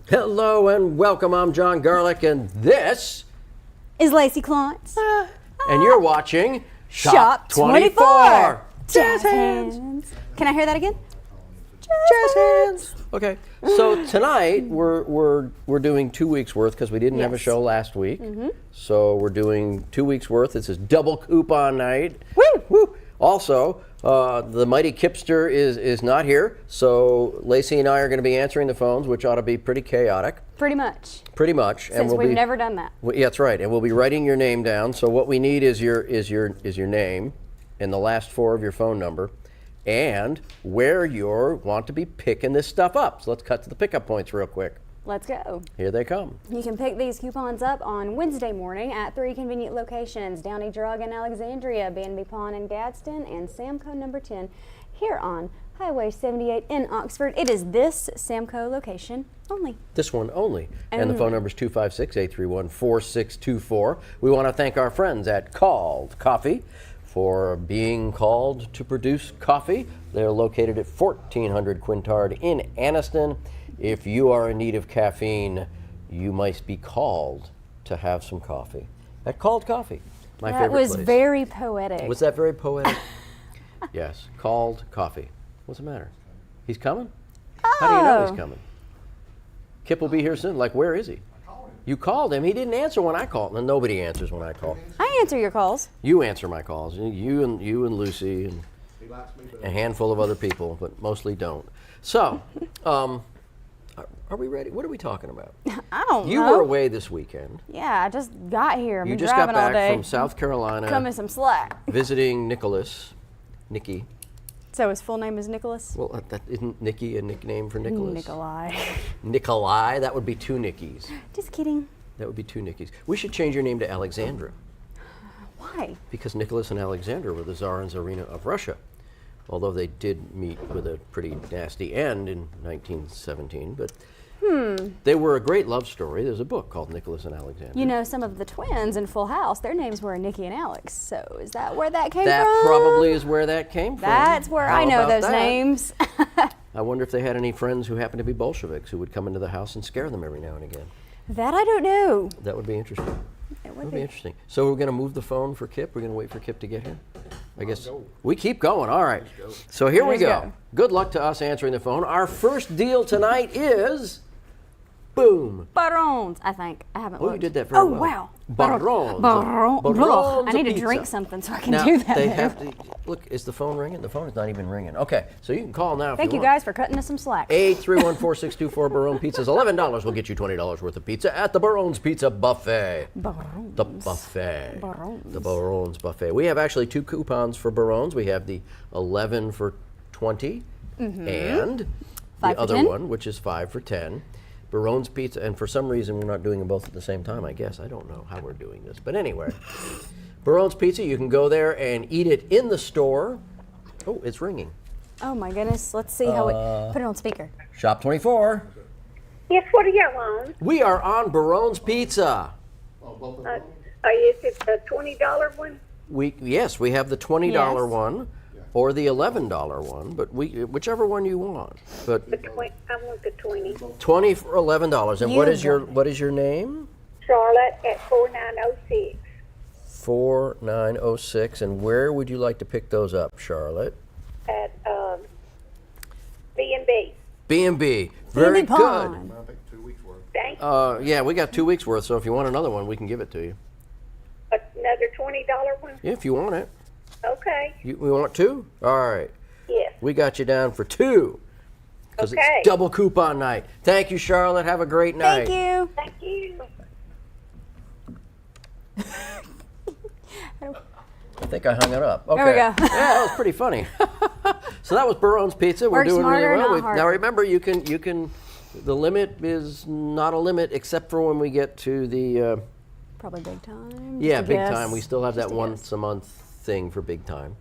Hello and welcome. I'm John Garlick, and this is Lacey Klontz. And you're watching Shop 24. Jazz hands. Can I hear that again? Jazz hands. Okay, so tonight we're doing 2 weeks worth because we didn't have a show last week. So we're doing 2 weeks worth. This is double coupon night. Woo! Woo! Also, the mighty Kipster is not here, so Lacey and I are going to be answering the phones, which ought to be pretty chaotic. Pretty much. Pretty much. Since we've never done that. Yeah, that's right, and we'll be writing your name down. So what we need is your name and the last four of your phone number, and where you want to be picking this stuff up. So let's cut to the pickup points real quick. Let's go. Here they come. You can pick these coupons up on Wednesday morning at 3 convenient locations: Downey Drug in Alexandria, B&B Pawn in Gadsden, and Samco number 10 here on Highway 78 in Oxford. It is this Samco location only. This one only. And the phone number is 256-831-4624. We want to thank our friends at Called Coffee for being called to produce coffee. They're located at 1400 Quintard in Anniston. If you are in need of caffeine, you might be called to have some coffee at Called Coffee. My favorite place. That was very poetic. Was that very poetic? Yes, Called Coffee. What's the matter? He's coming? Oh. How do you know he's coming? Kip will be here soon. Like, where is he? You called him. He didn't answer when I called. And nobody answers when I call. I answer your calls. You answer my calls. You and Lucy and a handful of other people, but mostly don't. So, are we ready? What are we talking about? I don't know. You were away this weekend. Yeah, I just got here. I've You been just got driving all back day. from South Carolina. Cut me some slack. Visiting Nikki. So his full name is Nicholas? Well, that isn't Nikki a nickname for Nicholas? Nikolai. Nikolai? That would be two Nickies. Just kidding. That would be two Nickies. We should change your name to Alexandra. Why? Because Nicholas and Alexander were the Tsar and Tsarina of Russia. Although they did meet with a pretty nasty end in 1917. But they were a great love story. There's a book called Nicholas and Alexander. You know, some of the twins in Full House, their names were Nikki and Alex. So is that where that came from? That probably is where that came from. That's where How I know about those that? names. I wonder if they had any friends who happened to be Bolsheviks who would come into the house and scare them every now and again. That I don't know. That would be interesting. It That would be interesting. So we're going to move the phone for Kip? We're going to wait for Kip to get here? I guess we keep going. All right. So here we go. Good luck to us answering the phone. Our first deal tonight is... Boom. Barons, I think. I haven't looked. You did that very well. Oh, wow. Barons. Barons. I need to pizza. drink something so I can Now, do that. they have to... Look, is the phone ringing? The phone is not even ringing. Okay, so you can call now if Thank you want. guys for cutting us some slack. 831-4624 Barone Pizza's $11 will get you $20 worth of pizza at the Barone's Pizza Buffet. Barons. The buffet. Barons. The Barone's Buffet. We have actually two coupons for Barone's. We have the 11 for 20 and the 5 for other 10. one, which is 5 for 10. Barone's Pizza, and for some reason we're not doing them both at the same time, I guess. I don't know how we're doing this. But anyway, Barone's Pizza, you can go there and eat it in the store. Oh, it's ringing. Oh my goodness. Let's see how it. Put it on speaker. Shop 24. Yes, what are you on? We are on Barone's Pizza. Is it the $20 one? Yes, we have the $20 Yes. one or the $11 one, but whichever one you want. But I want the 20. 20 for $11. And what is your name? Charlotte at 4906. 4906. And where would you like to pick those up, Charlotte? At B&B. B&B. Very B&B good. Pawn. Thank you. Yeah, we got 2 weeks worth, so if you want another one, we can give it to you. Another $20 one? Yeah, if you want it. Okay. We want 2? All right. Yes. We got you down for 2. Because Okay. it's double coupon night. Thank you, Charlotte. Have a great night. Thank you. Thank you. I think I hung it up. Okay. There we go. Yeah, that was pretty funny. So that was Barone's Pizza. We're Work doing smarter, really well. not harder. Now remember, you can. The limit is not a limit except for when we get to the. Probably big time. Yeah, Just a big guess. time. We still have that Just a once guess. a month thing for big time,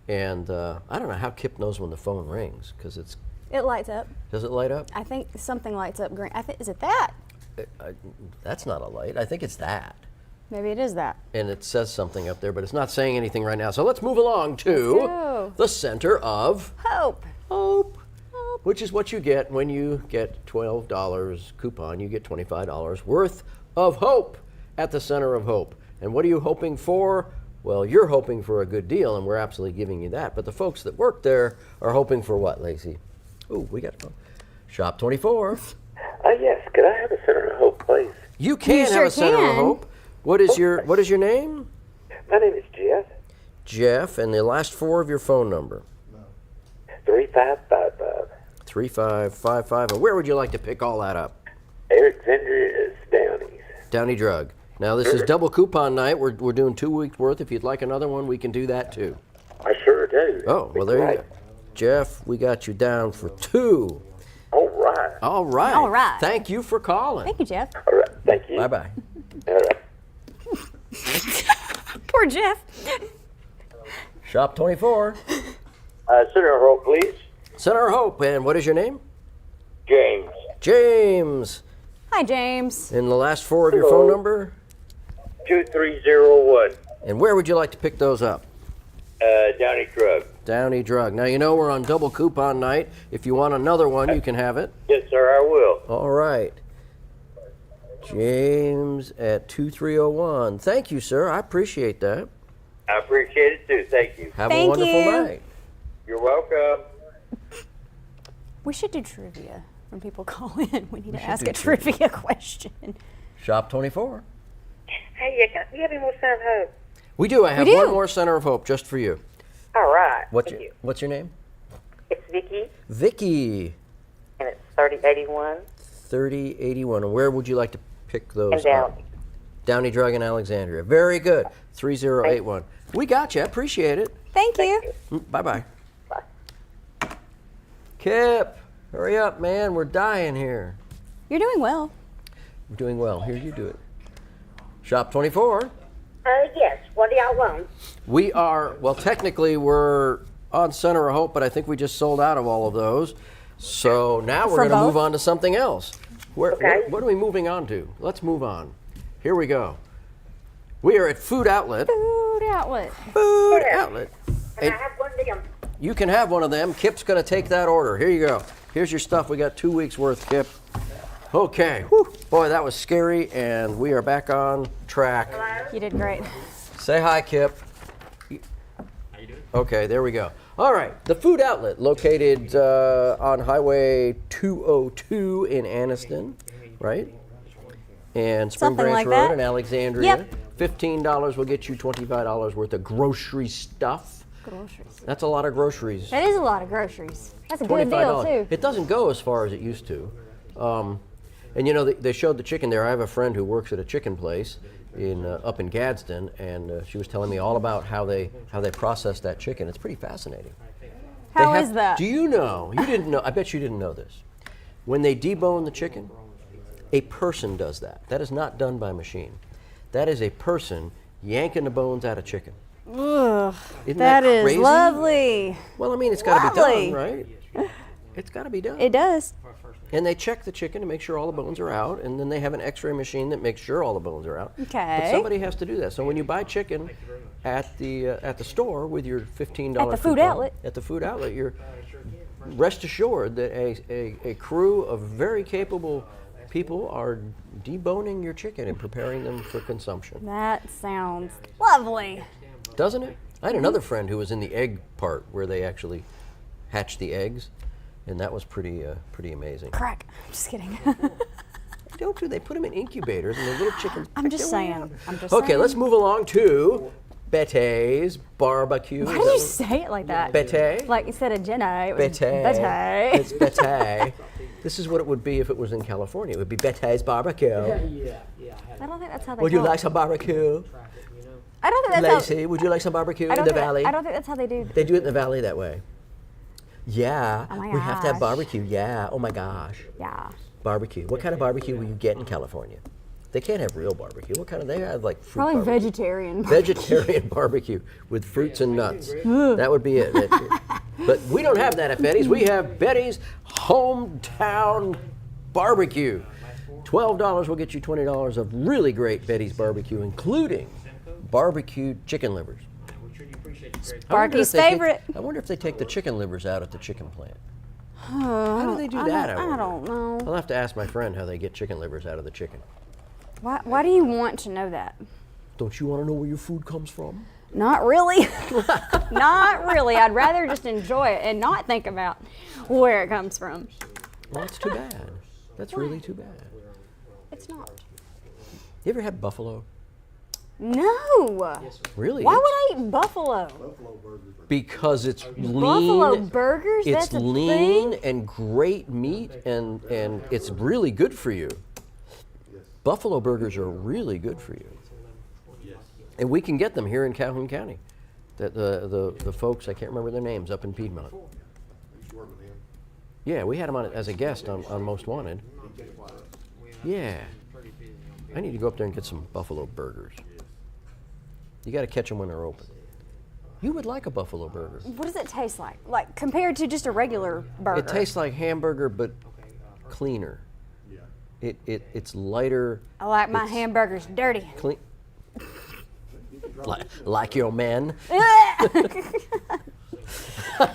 and I don't know how Kip knows when the phone rings because it's. It lights up. Does it light up? I think something lights up green. Is it that? That's not a light. I think it's that. Maybe it is that. And it says something up there, but it's not saying anything right now. So let's move along to go. the center of Hope. hope. Hope. which is what you get when you get $12 coupon. You get $25 worth of hope at the Center of Hope. And what are you hoping for? Well, you're hoping for a good deal, and we're absolutely giving you that. But the folks that work there are hoping for what, Lacey? Ooh, we got Shop 24. Yes. Could I have a Center of Hope, please? You can sure have a Center of can. Hope. What is your name? My name is Jeff. Jeff, and the last four of your phone number. 3555. 3555. And where would you like to pick all that up? Alexandria is Downey's. Downey Drug. Now, this is double coupon night. We're doing 2 weeks worth. If you'd like another one, we can do that too. I sure do. Oh, well, there you go. Jeff, we got you down for 2. All right. All right. All right. Thank you for calling. Thank you, Jeff. All right. Thank you. Bye-bye. All right. Poor Jeff. Shop 24. Center of Hope, please. Center of Hope. And what is your name? James. James. Hi, James. And the last four of your Hello. phone number? 2301. And where would you like to pick those up? Downey Drug. Downey Drug. Now, you know we're on double coupon night. If you want another one, you can have it. Yes, sir, I will. All right. James at 2301. Thank you, sir. I appreciate that. I appreciate it, too. Thank you. Have Thank a wonderful you. night. You're welcome. We should do trivia when people call in. We need to ask do a trivia question. Shop 24. Hey, you have any more Center of Hope? We do. I have do. one more Center of Hope just for you. All right. What's Thank you. What's your name? It's Vicky, Vicky. and it's 3081. 3081. And where would you like to pick those And up? Downey. Downey Drug in Alexandria. Very good. 3081. We got you. Appreciate it. Thank you. Bye-bye. Bye. Kip, hurry up, man. We're dying here. You're doing well. We're doing well. Here, you do it. Shop 24. Yes. What do y'all want? We are, well, technically we're on Center of Hope, but I think we just sold out of all of those. So now we're For going to move both? on to something else. Okay. What are we moving on to? Let's move on. Here we go. We are at Food Outlet. Food outlet. Food Outlet. Can And I have one of them? you can have one of them. Kip's going to take that order. Here you go. Here's your stuff. We got 2 weeks worth, Kip. Okay. Whew. Boy, that was scary, and we are back on track. You did great. Say hi, Kip. How you doing? Okay, there we go. All right, the Food Outlet located on Highway 202 in Anniston, right? And Spring Something Branch like Road that. in Alexandria. Yep. $15 will get you $25 worth of grocery stuff. Groceries. That's a lot of groceries. That is a lot of groceries. That's a good deal, $25. too. It doesn't go as far as it used to. And you know, they showed the chicken there. I have a friend who works at a chicken place in up in Gadsden, and she was telling me all about how they process that chicken. It's pretty fascinating. How is that? Do you know? You didn't know. I bet you didn't know this. When they debone the chicken, a person does that. That is not done by machine. That is a person yanking the bones out of chicken. Ugh, Isn't that is crazy? lovely. Well, I mean, it's got to be Lovely. done, right? It's got to be done. It does. And they check the chicken to make sure all the bones are out, and then they have an X-ray machine that makes sure all the bones are out. Okay. But somebody has to do that. So when you buy chicken at the store with your $15 At the food coupon, outlet. at the food outlet, you're rest assured that a crew of very capable people are deboning your chicken and preparing them for consumption. That sounds lovely. Doesn't it? I had another friend who was in the egg part where they actually hatch the eggs, and that was pretty amazing. Crack. Just kidding. Don't do they put them in incubators and the little chickens? I'm pick just their way saying. out. I'm just Okay, saying. let's move along to Betty's Barbecue. Why did you say it like that? Betty? Like instead of Jenna, it was Betty. Betty. It's Betty. This is what it would be if it was in California. It would be Betty's Barbecue. I don't think that's how they Would you call like it. some barbecue? I don't think that's Lacey, would you like some barbecue how. I in don't the think, valley? I don't think that's how they do. They do it in the valley that way. Yeah, Oh my we have to have gosh. barbecue. Yeah, oh my gosh. Yeah. Barbecue. What kind of barbecue will you get in California? They can't have real barbecue. What kind of, they have like fruit Probably barbecue. vegetarian. Vegetarian barbecue with fruits and nuts. That would be it. But we don't have that at Betty's. We have Betty's Hometown Barbecue. $12 will get you $20 of really great Betty's barbecue, including barbecued chicken livers. I wonder Sparky's if they take- favorite. I wonder if they take the chicken livers out at the chicken plant. How do they do that? I don't know. I'll have to ask my friend how they get chicken livers out of the chicken. Why do you want to know that? Don't you want to know where your food comes from? Not really. Not really. I'd rather just enjoy it and not think about where it comes from. Well, that's too bad. That's really too bad. It's not. You ever had buffalo? No. Really? Why would I eat buffalo? Because it's lean. Buffalo burgers? It's That's a lean thing? and great meat, and it's really good for you. Buffalo burgers are really good for you. And we can get them here in Calhoun County. The folks, I can't remember their names, up in Piedmont. Yeah, we had him on as a guest on Most Wanted. Yeah. I need to go up there and get some buffalo burgers. You got to catch them when they're open. You would like a buffalo burger. What does it taste like? Like compared to just a regular burger? It tastes like hamburger, but cleaner. It's lighter. I like my hamburgers dirty. Clean. Like your men.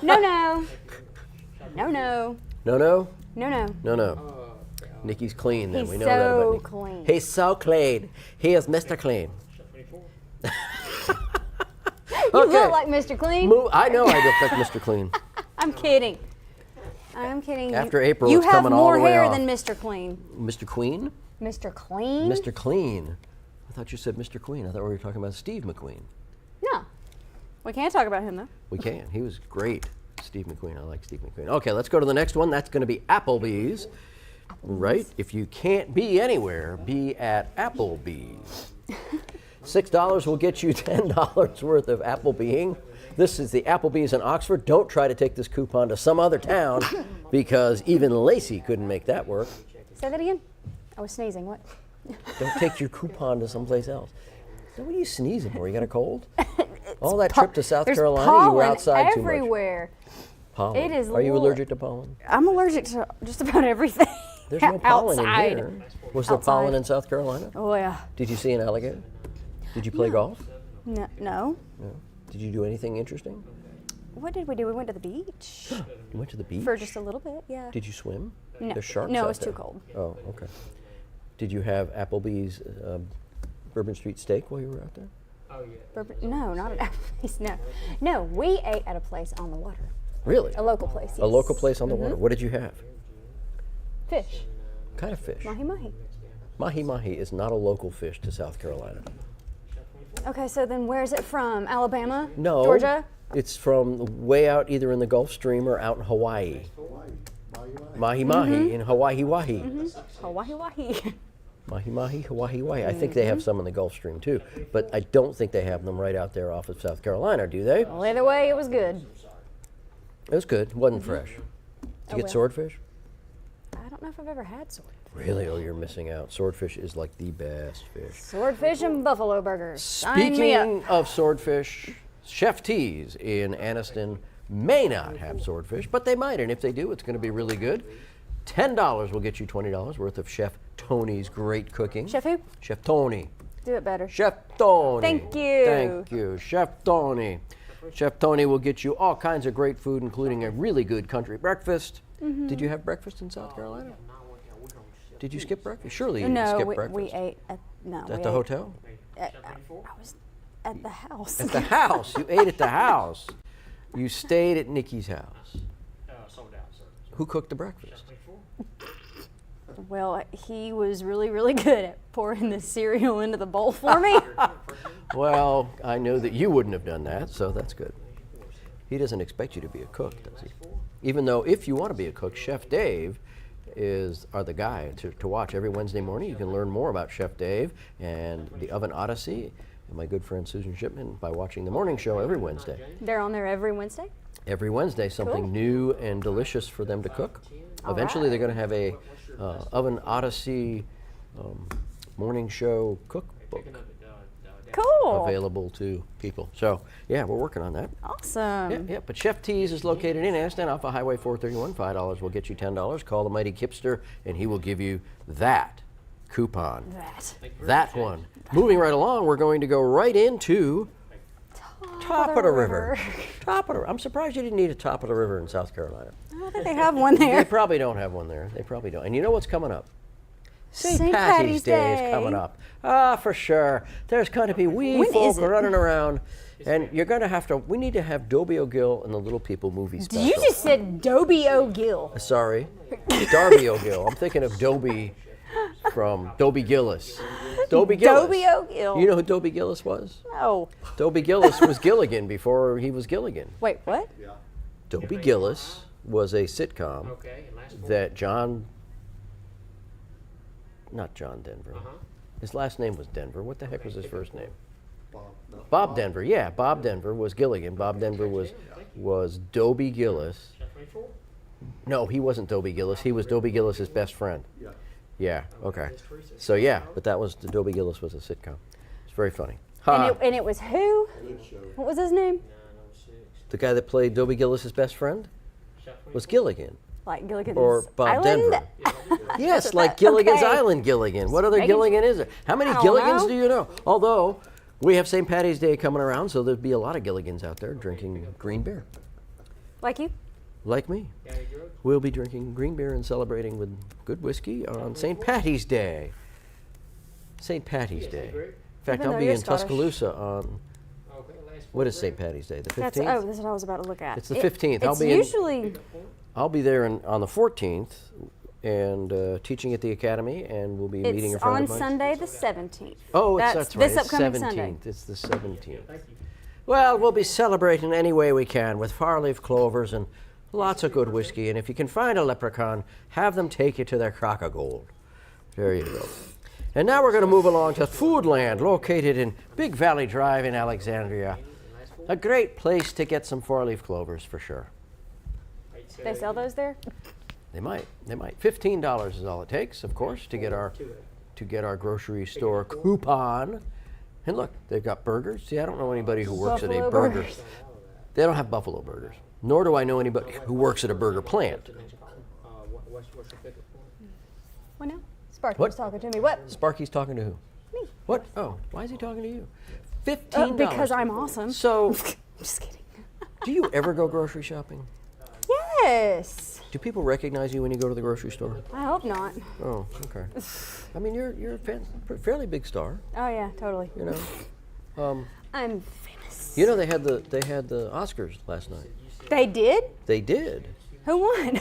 No. No. Nikki's clean then. He's We know that about so Nikki. clean. He's so clean. He is Mr. Clean. You look like Mr. Clean. I know I look like Mr. Clean. I'm kidding. After April, you it's have coming all more the way hair off. than Mr. Clean. Mr. Queen? Mr. Clean? Mr. Clean. I thought you said Mr. Queen. I thought we were talking about Steve McQueen. No. We can't talk about him though. We can. He was great. Steve McQueen. I like Steve McQueen. Okay, let's go to the next one. That's going to be Applebee's. Right? If you can't be anywhere, be at Applebee's. $6 will get you $10 worth of Applebeeing. This is the Applebee's in Oxford. Don't try to take this coupon to some other town because even Lacey couldn't make that work. Say that again. I was sneezing. What? Don't take your coupon to someplace else. So what are you sneezing for? You got a cold? All that trip to South Carolina, you were outside too much. Everywhere. Pollen. It is. Are you allergic to pollen? I'm allergic to just about everything. There's no pollen outside. in here. Was there pollen in South Carolina? Oh yeah. Did you see an alligator? Did you play golf? No. No. Did you do anything interesting? What did we do? We went to the beach You went to the beach? for just a little bit. Yeah. Did you swim? No. There's sharks No, out it was there. too cold. Oh, okay. Did you have Applebee's Bourbon Street steak while you were out there? No, not at Applebee's. No. We ate at a place on the water. Really? A local place. A local place on the water. What did you have? Fish. What kind of fish? Mahi mahi. Mahi mahi is not a local fish to South Carolina. Okay, so then where is it from? Alabama? No. Georgia? It's from way out either in the Gulf Stream or out in Hawaii. Mahi mahi in Hawaii wahi. Hawaii wahi. Mahi mahi, Hawaii wahi. I think they have some in the Gulf Stream too, but I don't think they have them right out there off of South Carolina, do they? Well, either way, it was good. It was good. It wasn't fresh. Did you get well. swordfish? I don't know if I've ever had swordfish. Really? Oh, you're missing out. Swordfish is like the best fish. Swordfish and buffalo burgers. Sign me up. Speaking of swordfish, Chef T's in Anniston may not have swordfish, but they might, and if they do, it's going to be really good. $10 will get you $20 worth of Chef Tony's great cooking. Chef who? Chef Tony. Do it better. Chef Tony. Thank you. Thank you. Chef Tony. Chef Tony will get you all kinds of great food, including a really good country breakfast. Did you have breakfast in South Carolina? Did you skip breakfast? Surely you didn't No, skip we breakfast. ate at At the hotel? I was at the house. At the house. You ate at the house. You stayed at Nikki's house. Sold out, sir. Who cooked the breakfast? Well, he was really, really good at pouring the cereal into the bowl for me. Well, I know that you wouldn't have done that, so that's good. He doesn't expect you to be a cook, does he? Even though if you want to be a cook, Chef Dave are the guy to watch every Wednesday morning. You can learn more about Chef Dave and the Oven Odyssey and my good friend Susan Shipman by watching the morning show every Wednesday. They're on there every Wednesday? Every Wednesday, something Cool. new and delicious for them to cook. All Eventually, right. they're going to have a Oven Odyssey morning show cookbook Cool. available to people. So, yeah, we're working on that. Awesome. Yeah, but Chef T's is located in Anniston off of Highway 431. $5 will get you $10. Call the mighty Kipster, and he will give you that coupon. That. That one. Moving right along, we're going to go right into Top of the river. Top of the. I'm surprised you didn't need a top of the river in South Carolina. I don't think they have one They there. probably don't have one there. They probably don't. And you know what's coming up? St. Patty's Patty's Day is Day. coming up. Ah, for sure. There's going to be wee When folk is it? running around. And you're going to have to, we need to have Dobie O'Gill and the Little People movie special. You just said Dobie O'Gill. Sorry. Darby O'Gill. I'm thinking of Dobie from Dobie Gillis. Dobie Gillis. Dobie O'Gill. You know who Dobie Gillis was? No. Dobie Gillis was Gilligan before he was Gilligan. Wait, what? Dobie Gillis was a sitcom that not John Denver. His last name was Denver. What the heck was his first name? Bob Denver. Yeah, Bob Denver was Gilligan. Bob Denver was Dobie Gillis. No, he wasn't Dobie Gillis. He was Dobie Gillis's best friend. Yeah. Okay. So yeah, but that was Dobie Gillis was a sitcom. It's very funny. And it was who? What was his name? The guy that played Dobie Gillis's best friend was Gilligan. Like Gilligan's Or Bob Island? Denver. Yes, like Gilligan's okay. Island Gilligan. What other Making Gilligan is there? How many I don't Gilligans know. do you know? Although, we have St. Patty's Day coming around, so there'd be a lot of Gilligans out there drinking green beer. Like you? Like me. We'll be drinking green beer and celebrating with good whiskey on St. Patty's Day. St. Patty's Day. In fact, Even I'll though be you're in Scottish. Tuscaloosa on, what is St. Patty's Day, the 15th? That's what I was about to look at. It's the 15th. It's I'll be there on the 14th and teaching at the academy, and we'll be meeting a it's friend on of mine. Sunday the 17th. Oh, that's right. This upcoming it's 17th. Sunday. It's the 17th. Well, we'll be celebrating any way we can with four-leaf clovers and lots of good whiskey. And if you can find a leprechaun, have them take you to their crock of gold. There you go. And now we're going to move along to Foodland, located in Big Valley Drive in Alexandria. A great place to get some four-leaf clovers for sure. They sell those there? They might. $15 is all it takes, of course, to get our grocery store coupon. And look, they've got burgers. See, I don't know anybody who works at a Buffalo burger. burgers. They don't have buffalo burgers. Nor do I know anybody who works at a burger plant. What now? Sparky What? was talking to me. What? Sparky's talking to who? Me. What? Oh, why is he talking to you? $15. Because I'm awesome. So, Just kidding. do you ever go grocery shopping? Yes. Do people recognize you when you go to the grocery store? I hope not. Oh, okay. I mean, you're a fairly big star, Oh yeah, totally. you know. I'm famous. You know they had the Oscars last night. They did? They did. Who won?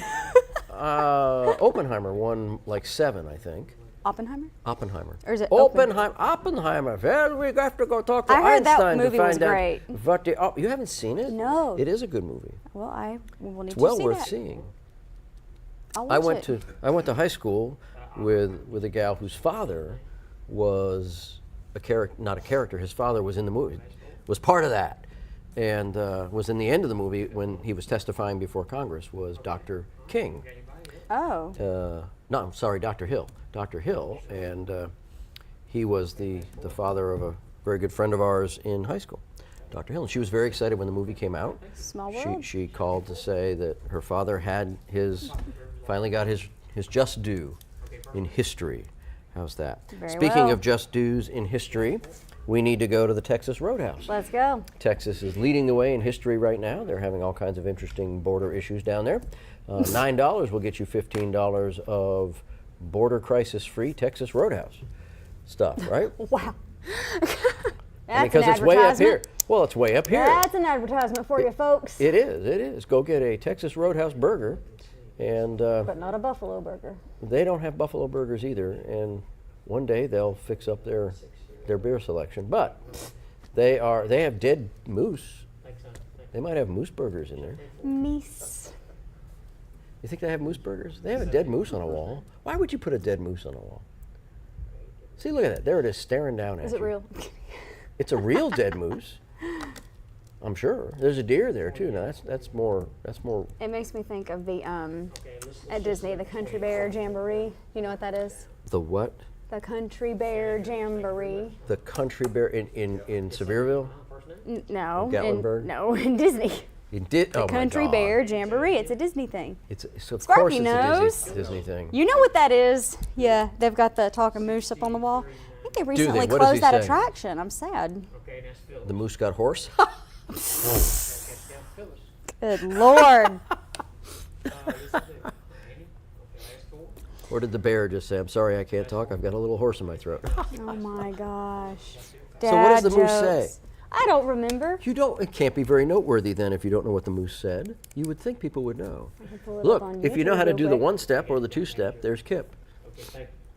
Oppenheimer won like 7, I think. Oppenheimer? Oppenheimer. Or is it Oppenheimer. Well, we have to go talk to I heard that Einstein movie to was find out great. what the. Oh, you haven't seen it? No. It is a good movie. Well, I will need It's to well see worth that. seeing. I'll I watch went to high school with a gal whose father was not a character. His father was in the movie, was part of that, and was in the end of the movie when he was testifying before Congress. Was Dr. King? Oh. No, I'm sorry, Dr. Hill. Dr. Hill, and he was the father of a very good friend of ours in high school, Dr. Hill. And she was very excited when the movie came out. Small world. She called to say that her father had finally got his just due in history. How's that? Very Speaking well. of just dues in history, we need to go to the Texas Roadhouse. Let's go. Texas is leading the way in history right now. They're having all kinds of interesting border issues down there. $9 will get you $15 of border crisis-free Texas Roadhouse stuff, right? Wow. That's Because an it's way up advertisement. here. Well, it's way up here. That's an advertisement for you folks. It is. Go get a Texas Roadhouse burger. And But not a buffalo burger. they don't have buffalo burgers either. And one day they'll fix up their beer selection. But they have dead moose. They might have moose burgers in there. Meese. You think they have moose burgers? They have a dead moose on a wall. Why would you put a dead moose on a wall? See, look at that. There it is, staring down at you. Is it real? It's a real dead moose. I'm sure. There's a deer there too. Now that's more. It makes me think of the at Disney, the Country Bear Jamboree. You know what that is? The what? The Country Bear Jamboree. The country bear in Sevierville. No. Gatlinburg? In Disney. It did. The Oh my Country God. Bear Jamboree. It's a Disney thing. So of Sparky course it's knows. a Disney thing. You know what that is? Yeah, they've got the talking moose up on the wall. I think they recently What does closed he that say? attraction. I'm sad. The moose got hoarse. Good Lord. Or did the bear just say, "I'm sorry, I can't talk. I've got a little horse in my throat"? Oh my gosh. So what does the moose Dad say? jokes. I don't remember. You don't. It can't be very noteworthy then if you don't know what the moose said. You would think people would know. I can pull it up Look, on if you know YouTube how to real do the quick. one-step or the two-step, there's Kip.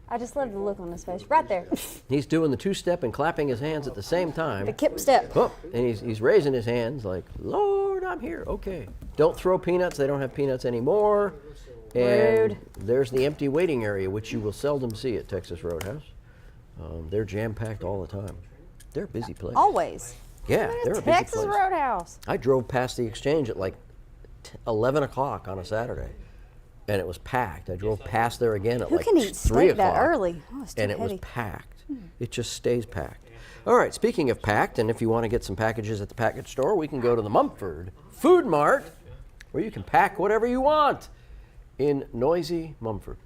I just love the look on his face. Right there. He's doing the two-step and clapping his hands at the same time. The Kip step. Oh, and he's raising his hands like, "Lord, I'm here." Okay. Don't throw peanuts. They don't have peanuts anymore. And Rude. there's the empty waiting area, which you will seldom see at Texas Roadhouse. They're jam-packed all the time. They're a busy place. Always. Yeah, they're a busy Texas place. Roadhouse. I drove past the exchange at like 11 o'clock on a Saturday, and it was packed. I drove past there again at Who like can eat 3 steak that o'clock, early? Oh, it's too and it was heavy. packed. It just stays packed. All right, speaking of packed, and if you want to get some packages at the package store, we can go to the Mumford Food Mart, where you can pack whatever you want in noisy Mumford.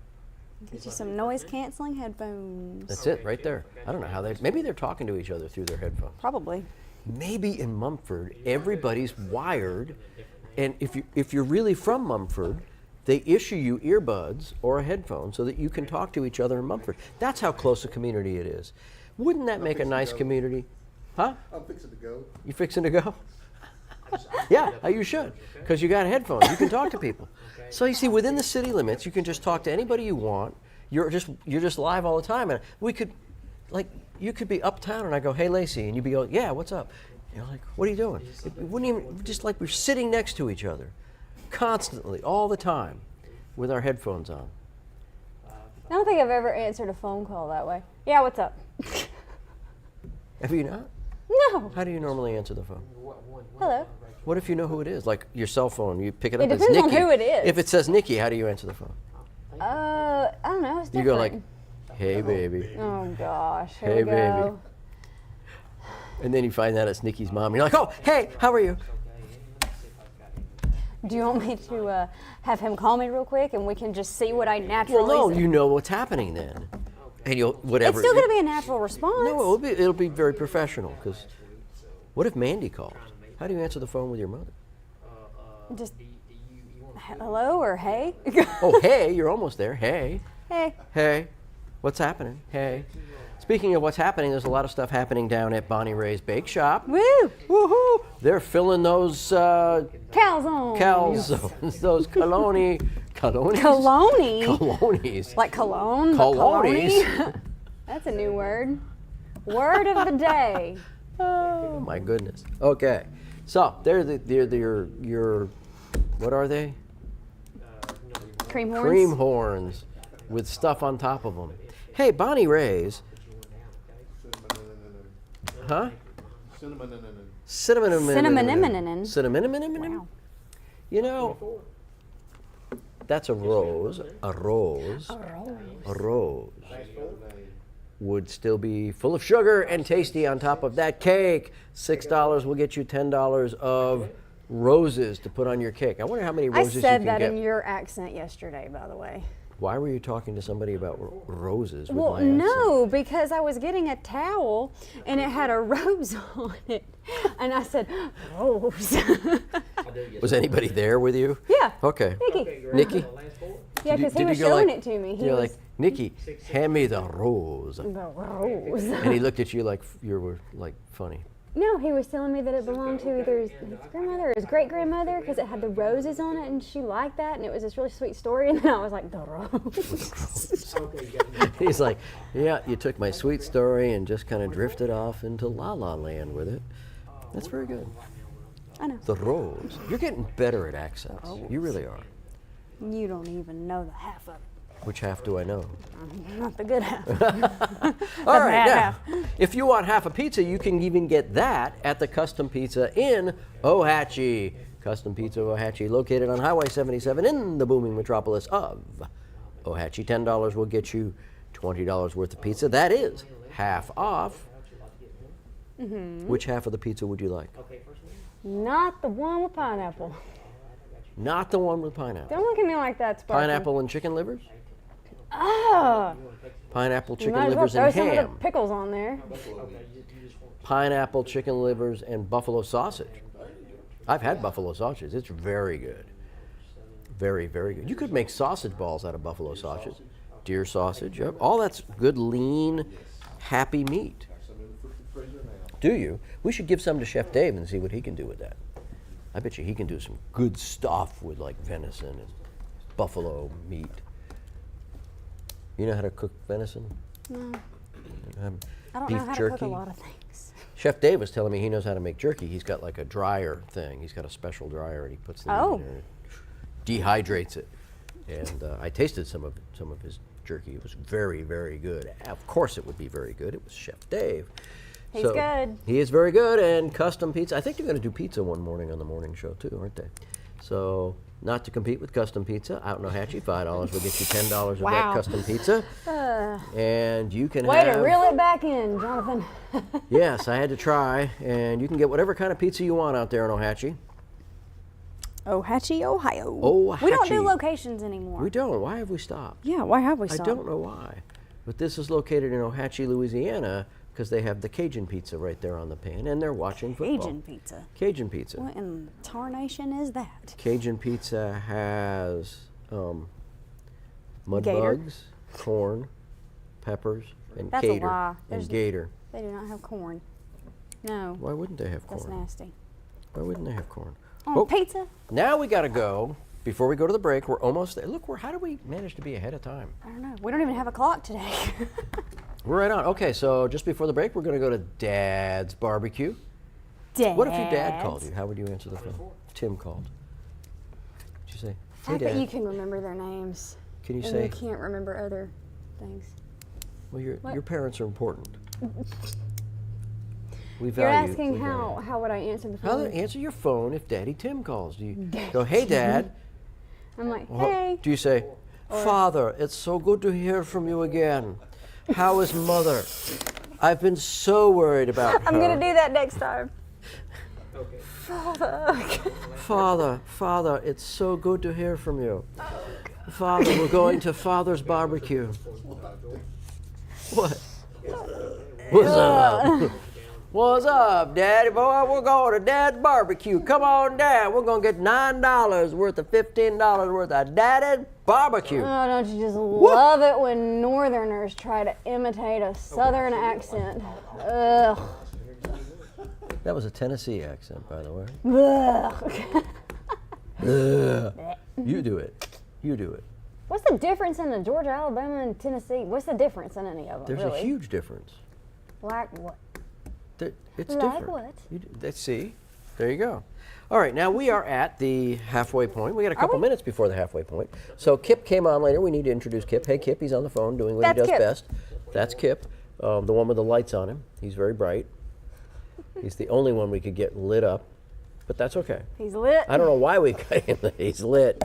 Get you some noise-canceling headphones. That's it, right there. I don't know how maybe they're talking to each other through their headphones. Probably. Maybe in Mumford, everybody's wired, and if you're really from Mumford, they issue you earbuds or a headphone so that you can talk to each other in Mumford. That's how close a community it is. Wouldn't that make a nice community? Huh? I'm fixing to go. You fixing to go? Yeah, you should, because you got headphones. You can talk to people. So you see, within the city limits, you can just talk to anybody you want. You're just live all the time, and we could, like, you could be uptown, and I go, "Hey, Lacey," and you'd be going, "Yeah, what's up?" You're like, "What are you doing?" It wouldn't even just like we're sitting next to each other, constantly, all the time, with our headphones on. I don't think I've ever answered a phone call that way. Yeah, what's up? Have you not? No. How do you normally answer the phone? Hello. What if you know who it is? Like your cell phone, you pick it up. It It's depends on Nikki. who it is. If it says Nikki, how do you answer the phone? I don't know. It's You different. go like, "Hey, baby," Oh gosh. Here "Hey, we baby." go. and then you find out it's Nikki's mom. You're like, "Oh, hey, how are you?" Do you want me to have him call me real quick and we can just see what I naturally Well, no, say? you know what's happening then, and you'll whatever. It's still going to be a natural response. No, it'll be very professional. Because what if Mandy calls? How do you answer the phone with your mother? Just hello or hey? Oh, hey, you're almost there. Hey, Hey. hey, what's happening? Hey. Speaking of what's happening, there's a lot of stuff happening down at Bonnie Ray's Bake Shop. Woo! Woohoo! They're filling those Calzones. calzones, those cologne, colonies. Cologne. Colonies. Like cologne? but Colonies. cologne? That's a new word. Word of the day. Oh my goodness. Okay, so they're your what are they? Cream horns. Cream horns with stuff on top of them. Hey, Bonnie Ray's. Huh? Cinnamon. Cinnamon. Wow. You know, that's a rose. A rose. A rose would still be full of sugar and tasty on top of that cake. $6 will get you $10 of roses to put on your cake. I wonder how many I roses you said can that get. in your accent yesterday, by the way. Why were you talking to somebody about roses with Well, my accent? no, because I was getting a towel and it had a rose on it. And I said, rose. Was anybody there with you? Yeah. Okay. Nikki. Nikki? Yeah, because he Did was you go showing like- it to me. He You're was like, "Nikki, hand me the rose." the rose. And he looked at you like you were like funny. No, he was telling me that it belonged to either his grandmother or his great-grandmother because it had the roses on it and she liked that and it was this really sweet story. And then I was like, the rose. He's like, "Yeah, you took my sweet story and just kind of drifted off into La La Land with it." That's very good. I know. The rose. You're getting better at accents. You really are. You don't even know the half of it. Which half do I know? Not the good half. All right, bad now, half. if you want half a pizza, you can even get that at the Custom Pizza in Ohatchee. Custom Pizza Ohatchee, located on Highway 77 in the booming metropolis of Ohatchee. $10 will get you $20 worth of pizza. That is half off. Mm-hmm. Which half of the pizza would you like? Not the one with pineapple. Not the one with pineapple. Don't look at me like that, Sparky. Pineapple and chicken livers? Ah, Pineapple, you chicken might as well livers, throw and some of ham. the pickles on there. Pineapple, chicken livers, and buffalo sausage. I've had buffalo sausage. It's very good. Very, very good. You could make sausage balls out of buffalo sausage. Deer sausage, yep. All that's good, lean, happy meat. Do you? We should give some to Chef Dave and see what he can do with that. I bet you he can do some good stuff with like venison and buffalo meat. You know how to cook venison? No. I don't beef know how jerky? to cook a lot of things. Chef Dave was telling me he knows how to make jerky. He's got like a dryer thing. He's got a special dryer and he puts the meat in there and dehydrates it. And I tasted some of his jerky. It was very, very good. Of course it would be very good. It was Chef Dave. He's good. He is very good. And custom pizza. I think they're going to do pizza one morning on the morning show too, aren't they? So not to compete with custom pizza, out in Ohatchee, $5 will get you $10 of that custom pizza. And you can Way to reel it back in, Jonathan. Yes, I had to try. And you can get whatever kind of pizza you want out there in Ohatchee. Ohatchee, Ohio. Ohatchee. We don't do locations anymore. We don't. Why have we stopped? Yeah, why have we stopped? I don't know why. But this is located in Ohatchee, Louisiana, because they have the Cajun pizza right there on the pan, and they're watching football. Cajun pizza. Cajun pizza. What in tarnation is that? Cajun pizza has mud Gator? bugs, corn, peppers, and That's a gator. lie. And gator. They do not have corn. No. Why wouldn't they have corn? That's nasty. Why wouldn't they have corn? On pizza? Now we got to go. Before we go to the break, we're almost there. Look, how do we manage to be ahead of time? I don't know. We don't even have a clock today. We're right on. Okay, so just before the break, we're going to go to Dad's Barbecue. Dad. What if your dad called you? How would you answer the phone? If Tim called. What'd you say? I Hey, bet Dad. you can remember their names. Can you and say? you can't remember other things. Well, your parents are important. We You're value. asking we value. how would I answer the How phone? to answer your phone if Daddy Tim calls? Do you go, hey, Dad? I'm like, Well, hey. do you say, Father, it's so good to hear from you again. How is Mother? I've been so worried about her. I'm going to do that next time. Father, it's so good to hear from you. Father, we're going to Father's barbecue. What? What's up? What's up, Daddy boy? We're going to Dad's barbecue. Come on down. We're going to get $9 worth of $15 worth of Daddy's barbecue. Oh, don't you just love it when Northerners try to imitate a Southern accent? Ugh. That was a Tennessee accent, by the way. Ugh. Ugh. You do it. You do it. What's the difference in the Georgia, Alabama, and Tennessee? What's the difference in any of them, There's really? a huge difference. Like what? It's Like different. what? Let's see. There you go. All right, now we are at the halfway point. We got a couple minutes before the halfway point. So Kip came on later. We need to introduce Kip. Hey, Kip, he's on the phone doing what That's he does Kip. best. That's Kip, the one with the lights on him. He's very bright. He's the only one we could get lit up, but that's okay. He's lit. I don't know why we got him. He's lit.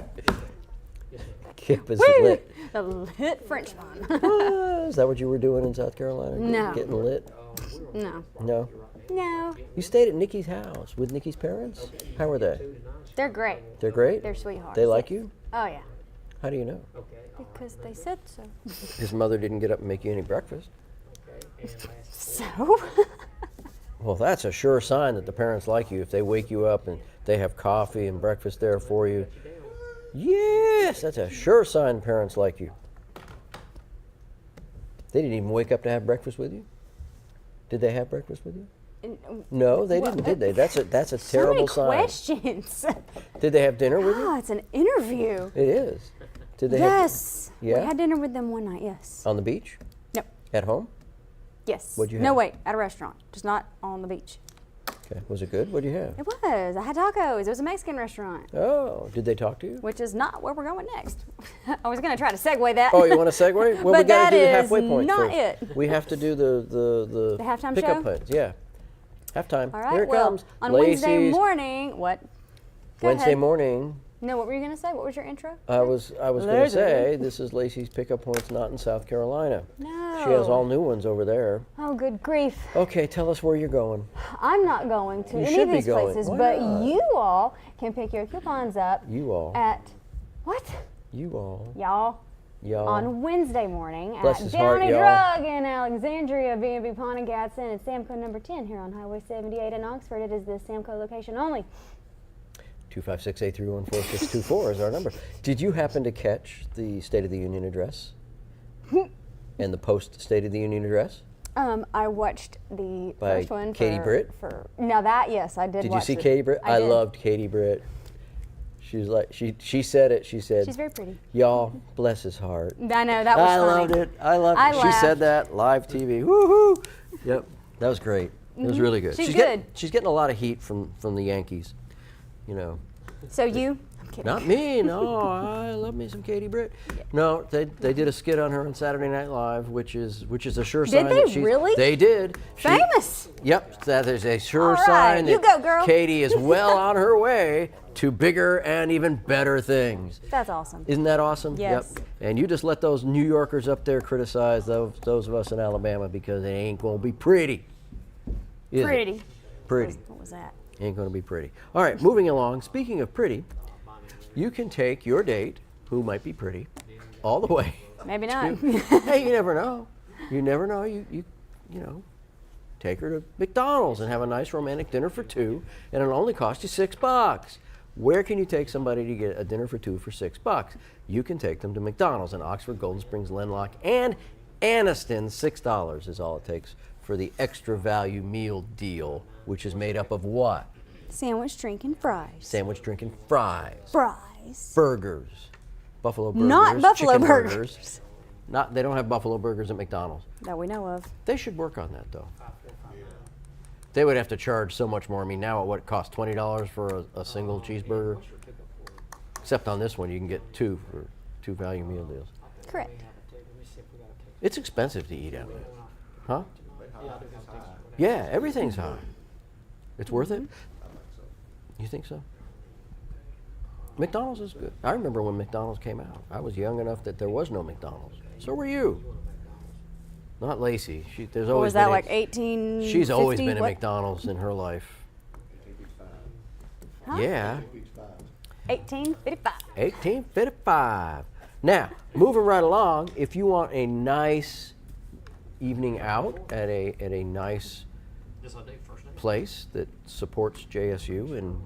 Kip is Woo! lit. The lit Frenchman. Is that what you were doing in South Carolina? No. Getting lit? No. No. No. You stayed at Nikki's house with Nikki's parents? How are they? They're great. They're great? They're sweethearts. They like you? Oh, yeah. How do you know? Because they said so. His mother didn't get up and make you any breakfast. So? Well, that's a sure sign that the parents like you if they wake you up and they have coffee and breakfast there for you. Yes, that's a sure sign parents like you. They didn't even wake up to have breakfast with you? Did they have breakfast with you? No, they didn't, did they? That's a terrible so many sign. questions. Did they have dinner with you? Oh, it's an interview. It is. Did they Yes. Yeah? We had dinner with them one night, yes. on the beach? Nope. At home? Yes. What'd you No, have? wait, at a restaurant, just not on the beach. Okay. Was it good? What'd you have? It was. I had tacos. It was a Mexican restaurant, Oh, did they talk to you? which is not where we're going next. I was going to try to segue that. Oh, you want to segue? Well, we But got to that do the is halfway point not first. it. We have to do the The halftime pickup show? points. Yeah, halftime. All right, Here it well, comes. on Wednesday Lacey's morning, what? Go Wednesday ahead. morning. No, what were you going to say? What was your intro? I was going to Later. say this is Lacey's pickup points, not in South Carolina. No. She has all new ones over there. Oh, good grief. Okay, tell us where you're going. I'm not going to You any should of be these going. places, Why but not? you all can pick your coupons up You all. at, what? You all. Y'all. Y'all. On Wednesday morning Bless at his heart, Downey y'all. Drug in Alexandria, B&B Pawn and Gadsden, and Samco number 10 here on Highway 78 in Oxford. It is the Samco location only. 256-831-4624 is our number. Did you happen to catch the State of the Union address and the post State of the Union address? I watched the By first one. Katie Britt? Now that, yes, I did. Did you watch see it. Katie Britt? I did. loved Katie Britt. She's like she said it. She said, She's very pretty. "Y'all, bless his heart." I know, that was I funny. loved it. I loved I it. She said laughed. that live TV. Woohoo! Yep, that was great. It was really good. She's Getting, good. she's getting a lot of heat from the Yankees. You know. So you? I'm kidding. Not me. No, I love me some Katie Britt. No, they did a skit on her on Saturday Night Live, which is a sure sign they that she's really? They did. Famous. Yep, that is a sure All right, sign you that go, girl. Katie is well on her way to bigger and even better things. That's awesome. Isn't that awesome? Yes. Yep. And you just let those New Yorkers up there criticize those of us in Alabama because it ain't gonna be pretty. Is it? Pretty. Pretty. What was that? Ain't gonna be pretty. All right, moving along. Speaking of pretty, you can take your date, who might be pretty, all the way. Maybe not. Hey, you never know. You never know. You know, take her to McDonald's and have a nice romantic dinner for two, and it'll only cost you $6. Where can you take somebody to get a dinner for two for $6? You can take them to McDonald's in Oxford, Golden Springs, Lenlock, and Anniston. $6 is all it takes for the extra value meal deal, which is made up of what? Sandwich, drink, and fries. Sandwich, drink, and fries. Fries. Burgers. Buffalo burgers. Not buffalo chicken burgers. They don't have buffalo burgers at McDonald's. That we know of. They should work on that, though. They would have to charge so much more. I mean, now what costs $20 for a single cheeseburger? Except on this one, you can get two for two value meal deals. Correct. It's expensive to eat out there. Huh? Yeah, everything's high. It's worth it? You think so? McDonald's is good. I remember when McDonald's came out. I was young enough that there was no McDonald's. So were you. Not Lacey. There's What always was that, been like 18? She's always been at McDonald's in her life. Huh? Yeah. 1855. 1855. Now, moving right along, if you want a nice evening out at a nice place that supports JSU and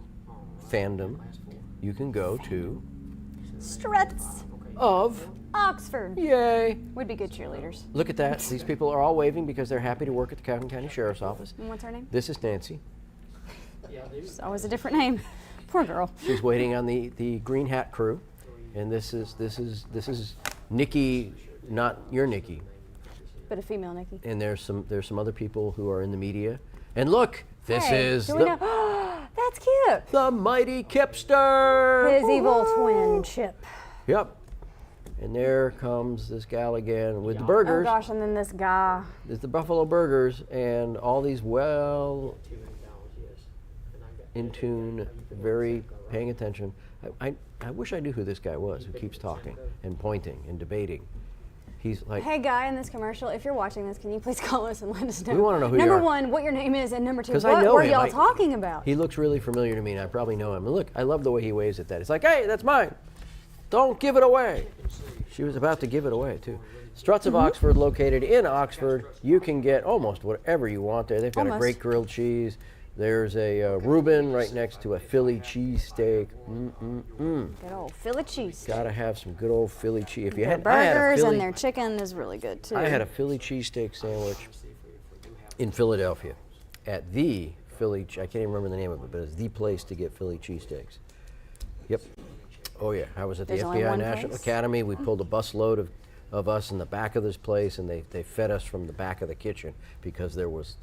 fandom, you can go to Struts. of Oxford. Yay. Would be good cheerleaders. Look at that. These people are all waving because they're happy to work at the Calhoun County Sheriff's Office. And what's her name? This is Nancy. It's always a different name. Poor girl. She's waiting on the green hat crew, and this is Nikki, not your Nikki. But a female Nikki. And there's some other people who are in the media. And look, this Hey, is do we know? That's cute. the mighty Kipster. His evil twin, Chip. Yep. And there comes this gal again with the Oh burgers. gosh, and then this guy. There's the Buffalo Burgers and all these well in tune, very paying attention. I wish I knew who this guy was who keeps talking and pointing and debating. He's like, Hey, guy in this commercial, if you're watching this, can you please call us and let us know? We wanna know who you Number are. one, what your name is, and number two, 'Cause I what know were him. y'all talking about? he looks really familiar to me, and I probably know him. And look, I love the way he waves at that. It's like, hey, that's mine. Don't give it away. She was about to give it away, too. Struts of Oxford, located in Oxford. You can get almost whatever you want there. They've got a Almost. great grilled cheese. There's a Reuben right next to a Philly cheesesteak. Good old Philly cheese. Gotta have some good old Philly cheese. If you Their had, I had a burgers Philly, and their chicken is really good too. I had a Philly cheesesteak sandwich in Philadelphia at the Philly. I can't even remember the name of it, but it's the place to get Philly cheesesteaks. Yep. Oh yeah, I was at the There's only FBI one National place? Academy. We pulled a busload of us in the back of this place, and they fed us from the back of the kitchen because there was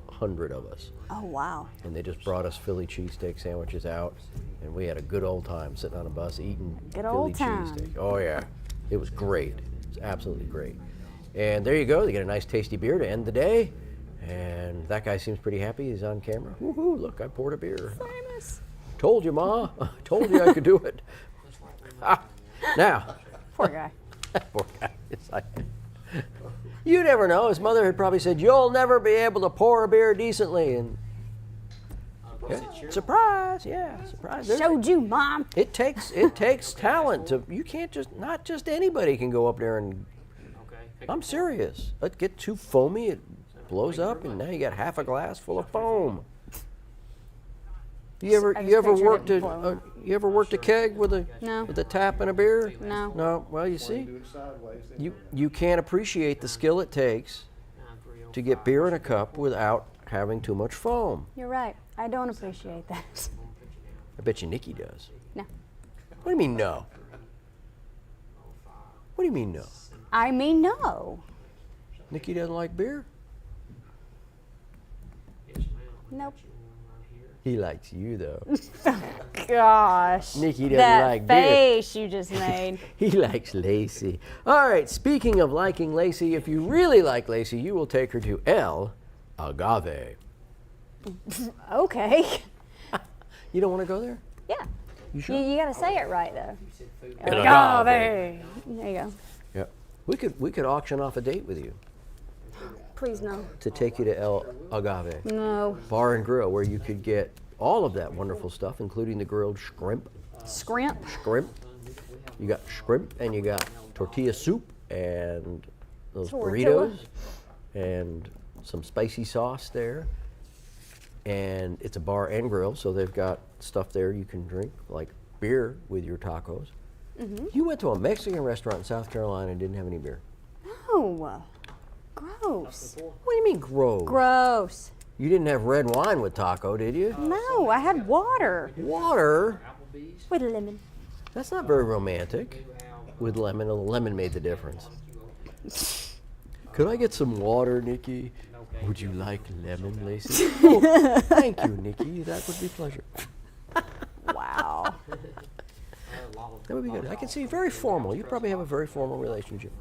100 of us. Oh wow. And they just brought us Philly cheesesteak sandwiches out, and we had a good old time sitting on a bus eating Good Philly old time. cheesesteak. Oh yeah, it was great. It was absolutely great. And there you go. They get a nice tasty beer to end the day, and that guy seems pretty happy. He's on camera. Woohoo! Look, I poured a beer. Famous. Told you, Ma. Told you I could do it. Now, Poor guy. poor guy. It's like, you never know. His mother had probably said, "You'll never be able to pour a beer decently." And yeah, surprise, yeah, surprise. Showed you, Mom. It takes talent to. You can't not just anybody can go up there and. I'm serious. It get too foamy, it blows up, and now you got half a glass full of foam. You ever I just you ever pictured worked it blowing. you ever worked a keg with a No. with a tap and a beer? No. No. Well, you see, you can't appreciate the skill it takes to get beer in a cup without having too much foam. You're right. I don't appreciate that. I bet you Nikki does. No. What do you mean no? What do you mean no? I mean, no. Nikki doesn't like beer? Nope. He likes you though. Gosh. Nikki doesn't that like beer. face you just made. He likes Lacey. All right, speaking of liking Lacey, if you really like Lacey, you will take her to El Agave. Okay. You don't want to go there? Yeah. You sure? You got to say it right, though. El Agave. Agave. There you go. Yeah. We could auction off a date with you Please, no. to take you to El Agave No. Bar and Grill, where you could get all of that wonderful stuff, including the grilled shrimp. Scrimp. You got shrimp and you got tortilla soup and those Tortilla. burritos and some spicy sauce there. And it's a bar and grill, so they've got stuff there you can drink, like beer with your tacos. Mm-hmm. You went to a Mexican restaurant in South Carolina and didn't have any beer. No. Gross. What do you mean gross? Gross. You didn't have red wine with taco, did you? No, I had water Water? with lemon. That's not very romantic. With lemon, the lemon made the difference. Could I get some water, Nikki? Would you like lemon, Lacey? Oh, thank you, Nikki. That would be a pleasure. Wow. That would be good. I can see very formal. You probably have a very formal relationship.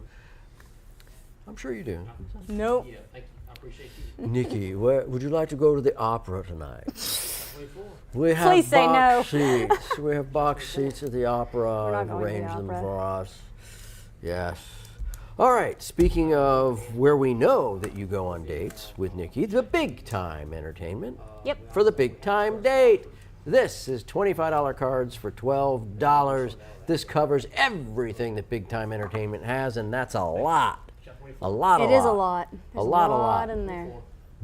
I'm sure you do. Nope. Nikki, would you like to go to the opera tonight? We have Please say box seats. We have box seats at the opera. not I've going to the arranged them opera. for us. Yes. All right. Speaking of where we know that you go on dates with Nikki, the Big Time Entertainment. Yep. For the Big Time date. This is $25 cards for $12. This covers everything that Big Time Entertainment has, and that's a lot. A lot. It is a lot. There's A lot. in there.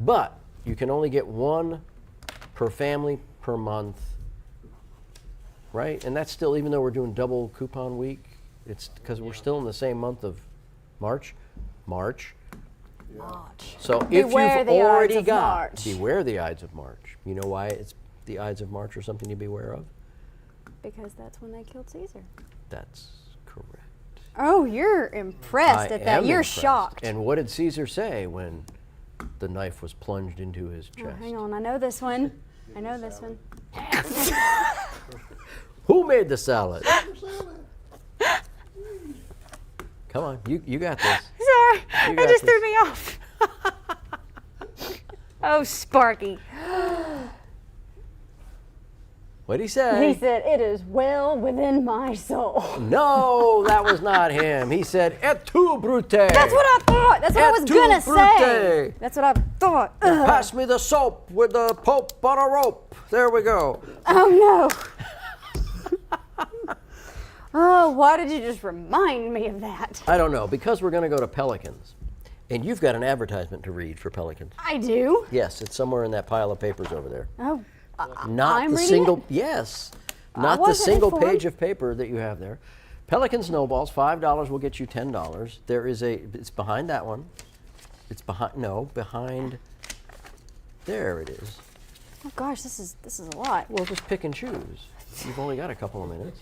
But you can only get one per family per month, right? And that's still, even though we're doing double coupon week, it's because we're still in the same month of March. So if Beware you've the Ides already of got, March. beware the Ides of March. You know why it's the Ides of March or something to beware of? Because that's when they killed Caesar. That's correct. Oh, you're impressed I at that. am You're impressed. shocked. And what did Caesar say when the knife was plunged into his chest? Oh, hang on, I know this one. Who made the salad? Come on, you got this. Sorry, You it got just this. threw me off. Oh, Sparky. What'd he say? He said, "It is well within my soul." No, that was not him. He said, "Et tu, Brute." That's what I thought. That's what I Et was tu, gonna say. Brute. That's what I thought. Ugh. Pass me the soap with the Pope on a rope. There we go. Oh no. Oh, why did you just remind me of that? I don't know, because we're going to go to Pelicans, and you've got an advertisement to read for Pelicans. I do. Yes, it's somewhere in that pile of papers over there. Oh, Not I'm the reading single. it? Yes, not the wasn't single informed. page of paper that you have there. Pelican snowballs, $5 will get you $10. There is a. It's behind that one. It's behind. No, behind. There it is. oh gosh, this is a lot. Well, just pick and choose. You've only got a couple of minutes.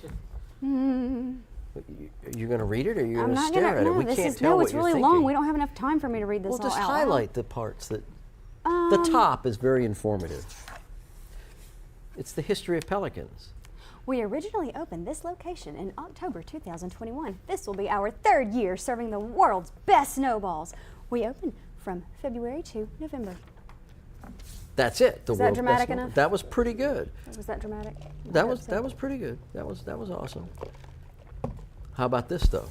You're going to read it, or you're I'm going to not stare gonna. at it? No, We this can't is tell no. what It's you're really thinking. long. We don't have enough time for me to read this Well, all just out loud. highlight the parts that. The top is very informative. It's the history of Pelicans. We originally opened this location in October 2021. This will be our 3rd year serving the world's best snowballs. We open from February to November. That's it. The Is that world's dramatic best enough? That was pretty good. Was that dramatic? That was pretty good. That was awesome. How about this though?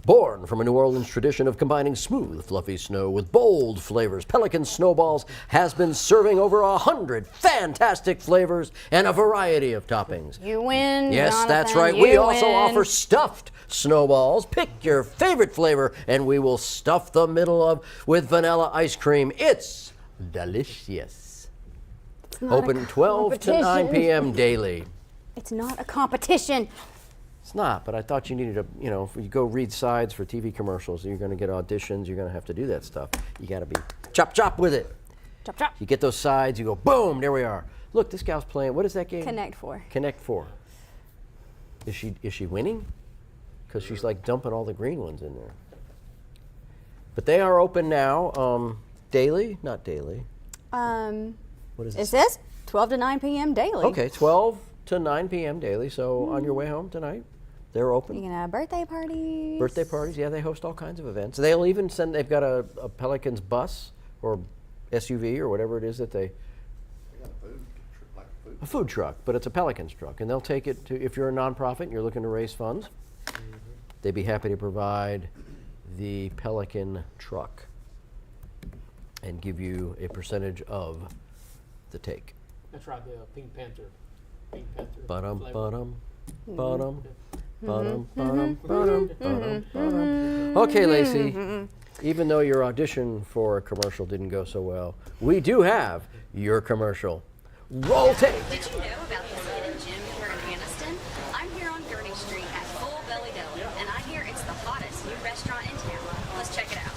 Born from a New Orleans tradition of combining smooth, fluffy snow with bold flavors, Pelican Snowballs has been serving over 100 fantastic flavors and a variety of toppings. You win. Yes, Jonathan, that's right. you We also win. offer stuffed snowballs. Pick your favorite flavor, and we will stuff the middle of with vanilla ice cream. It's delicious. not Open a 12 to 9 competition. p.m. daily. It's not a competition. It's not, but I thought you needed to, you know, if you go read sides for TV commercials, you're going to get auditions, you're going to have to do that stuff. You got to be chop chop with it. Chop, chop. You get those sides, you go boom, there we are. Look, this gal's playing. What is that game? Connect 4. Connect 4. Is she winning? Because she's like dumping all the green ones in there. But they are open now, daily, not daily. What is It says 12 to 9 p.m. daily. Okay, 12 to 9 p.m. daily. So on your way home tonight, they're open. You can have birthday parties. Birthday parties, yeah, they host all kinds of events. They'll even send, they've got a Pelicans bus or SUV or whatever it is that they, a food truck, but it's a Pelicans truck. And they'll take it to, if you're a nonprofit and you're looking to raise funds, they'd be happy to provide the Pelican truck and give you a percentage of the take. That's right, the Pink Panther. Pink Panther. Ba-dum, flavor. ba-dum, ba-dum, ba-dum, ba-dum, ba-dum, ba-dum, ba-dum. Okay, Lacey, even though your audition for a commercial didn't go so well, we do have your commercial. Roll tape. Did you know about this hidden gem here in Anniston? I'm here on Gurney Street at Full Belly Deli, and I hear it's the hottest new restaurant in town. Let's check it out.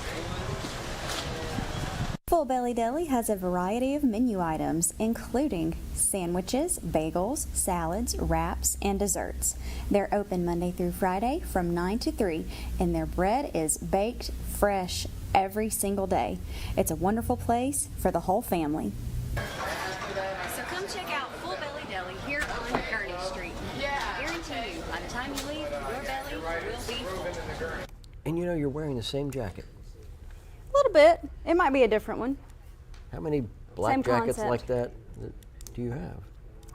Full Belly Deli has a variety of menu items, including sandwiches, bagels, salads, wraps, and desserts. They're open Monday through Friday from 9 to 3, and their bread is baked fresh every single day. It's a wonderful place for the whole family. So come check out Full Belly Deli here on Gurney Street. I guarantee you, by the time you leave, your belly will be full. And you know, you're wearing the same jacket. A little bit. It might be a different one. How many black Same jackets concept. like that do you have?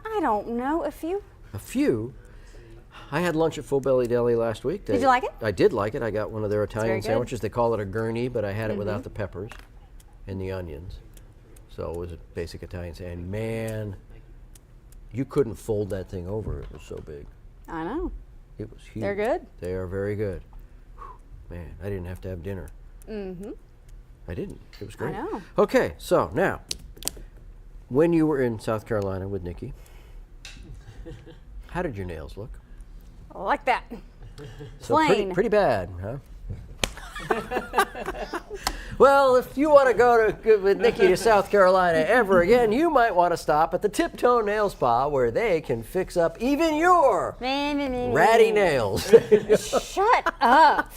I don't know. A few. A few. I had lunch at Full Belly Deli last week. Did you like it? I did like it. I got one of their Italian very good. sandwiches. They call it a gurney, but I had it without the peppers and the onions. So it was a basic Italian sandwich. And man, you couldn't fold that thing over. It was so big. I know. It was huge. They're good? They are very good. Whew, man, I didn't have to have dinner. Mm-hmm. I didn't. It was great. know. Okay, so now, when you were in South Carolina with Nikki, how did your nails look? I like that. So Plain. pretty bad, huh? Well, if you want to go with Nikki to South Carolina ever again, you might want to stop at the Tiptoe Nail Spa, where they can fix up even your ratty nails. Shut up,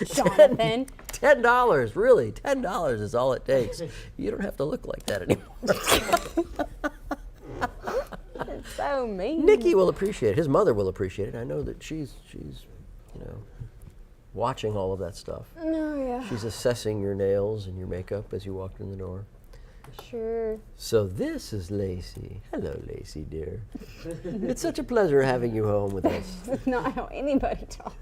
Jonathan. $10, really, $10 is all it takes. You don't have to look like that anymore. So mean. Nikki will appreciate it. His mother will appreciate it. I know that she's you know, watching all of that stuff. Oh, yeah. She's assessing your nails and your makeup as you walked in the door. Sure. So this is Lacey. Hello, Lacey, dear. It's such a pleasure having you home with us. Not how anybody talks.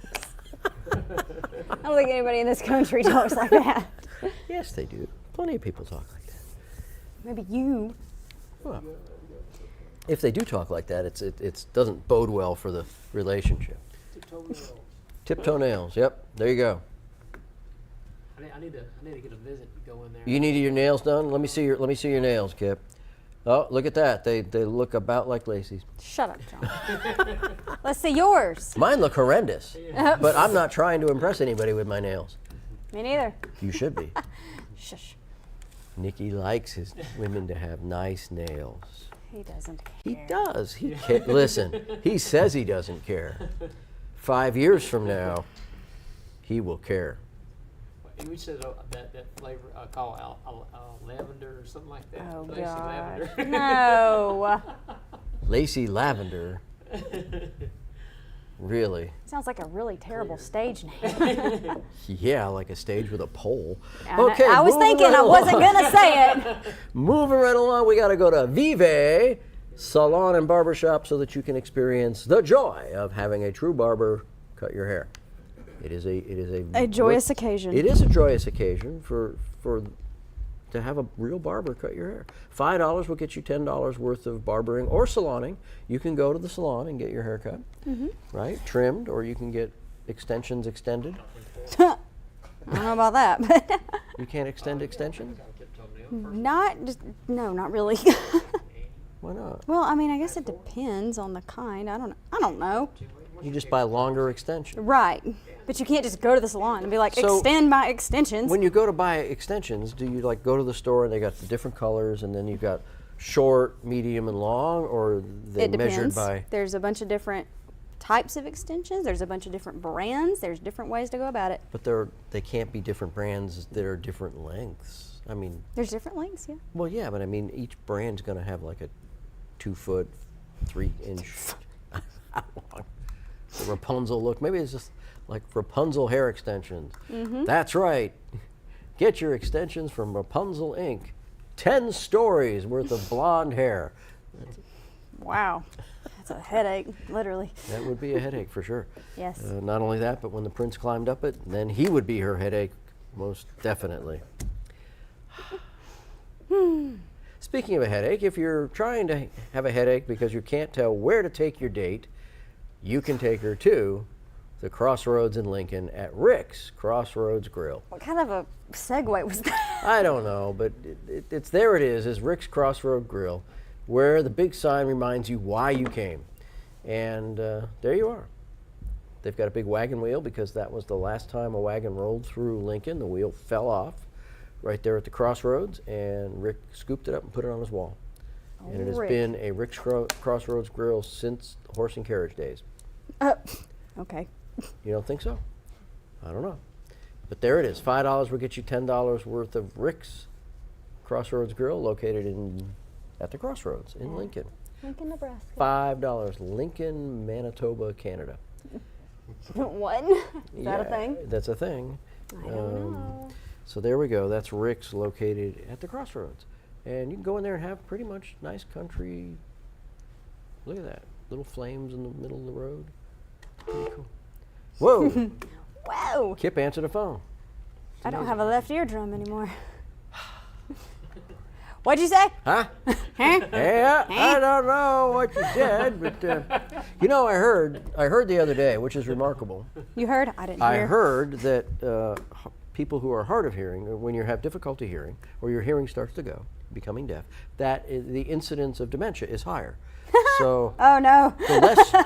I don't think anybody in this country talks like that. Yes, they do. Plenty of people talk like that. Maybe you. Well, if they do talk like that, it doesn't bode well for the relationship. Tiptoe nails. Yep, there you go. I need to get a visit to go in there. You needed your nails done? Let me see your nails, Kip. Oh, look at that. They look about like Lacey's. Shut up, John. Let's see yours. Mine look horrendous, but I'm not trying to impress anybody with my nails. Me neither. You should be. Shush. Nicky likes his women to have nice nails. He doesn't care. He does. Listen, he says he doesn't care. 5 years from now, he will care. We said that flavor call lavender or something like that. Oh, Lacy God. lavender. No. Lacey Lavender. Really? Sounds like a really terrible stage name. Yeah, like a stage with a pole. I was moving thinking right I wasn't along. going to say it. Moving right along, we got to go to Vive Salon and Barbershop so that you can experience the joy of having a true barber cut your hair. It is A joyous occasion. It is a joyous occasion for to have a real barber cut your hair. $5 will get you $10 worth of barbering or saloning. You can go to the salon and get your hair cut, right? Trimmed, or you can get extensions extended. I don't know about that, but You can't extend extensions? not really. Why not? Well, I mean, I guess it depends on the kind. I don't know. You just buy longer extensions. Right. But you can't just go to the salon and be like, So, extend my extensions. When you go to buy extensions, do you like go to the store and they got the different colors and then you've got short, medium, and long, or they It measured depends. by? There's a bunch of different types of extensions. There's a bunch of different brands. There's different ways to go about it. But they can't be different brands that are different lengths. I mean, There's different lengths, yeah. well, yeah, but I mean, each brand's going to have like a 2 foot, 3 inch. How long? The Rapunzel look. Maybe it's just like Rapunzel hair extensions. That's right. Get your extensions from Rapunzel Inc. 10 stories worth of blonde hair. Wow. That's a headache, literally. That would be a headache for sure. Yes. Not only that, but when the prince climbed up it, then he would be her headache, most definitely. Speaking of a headache, if you're trying to have a headache because you can't tell where to take your date, you can take her to the Crossroads in Lincoln at Rick's Crossroads Grill. What kind of a segue was that? I don't know, but it's there. It is Rick's Crossroad Grill, where the big sign reminds you why you came, and there you are. They've got a big wagon wheel because that was the last time a wagon rolled through Lincoln. The wheel fell off right there at the crossroads, and Rick scooped it up and put it on his wall. And it has Rick. been a Rick's Crossroads Grill since horse and carriage days. Okay. You don't think so? I don't know. But there it is. $5 will get you $10 worth of Rick's Crossroads Grill, located at the Crossroads in Lincoln. Lincoln, Nebraska. $5. Lincoln, Manitoba, Canada. What? Is that a Yeah, thing? That's a thing. I don't know. So there we go. That's Rick's, located at the Crossroads. And you can go in there and have pretty much nice country. Look at that. Little flames in the middle of the road. Pretty cool. Whoa! Whoa! Kip, answer the phone. I don't have a left eardrum anymore. What'd you say? Huh? Huh? Yeah, I don't know what you said, but you know, I heard the other day, which is remarkable. You heard? I didn't I hear. heard that people who are hard of hearing, or when you have difficulty hearing, or your hearing starts to go, becoming deaf, the incidence of dementia is higher. So Oh no.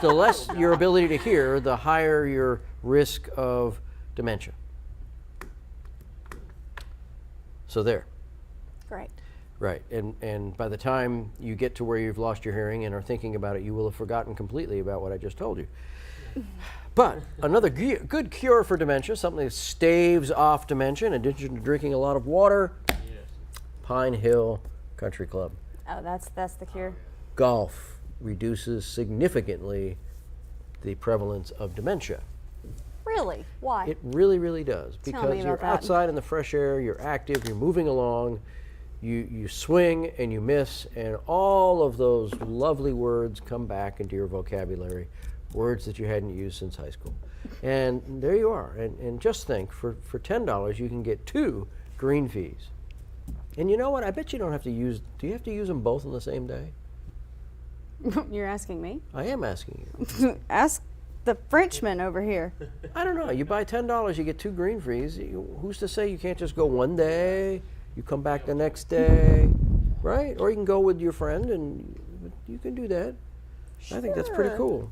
the less your ability to hear, the higher your risk of dementia. So there. Great. Right, and by the time you get to where you've lost your hearing and are thinking about it, you will have forgotten completely about what I just told you. But another good cure for dementia, something that staves off dementia, in addition to drinking a lot of water, Pine Hill Country Club. Oh, that's the cure. Golf reduces significantly the prevalence of dementia. Really? Why? It really, really does. Tell Because me you're about that. outside in the fresh air, you're active, you're moving along, you swing and you miss, and all of those lovely words come back into your vocabulary, words that you hadn't used since high school. And there you are. And just think, for $10 you can get 2 green fees. And you know what? I bet you don't have to use, do you have to use them both on the same day? You're asking me? I am asking you. Ask the Frenchman over here. I don't know. You buy $10, you get 2 green fees. Who's to say you can't just go one day, you come back the next day, right? Or you can go with your friend, and you can do that. I think that's pretty Sure. cool.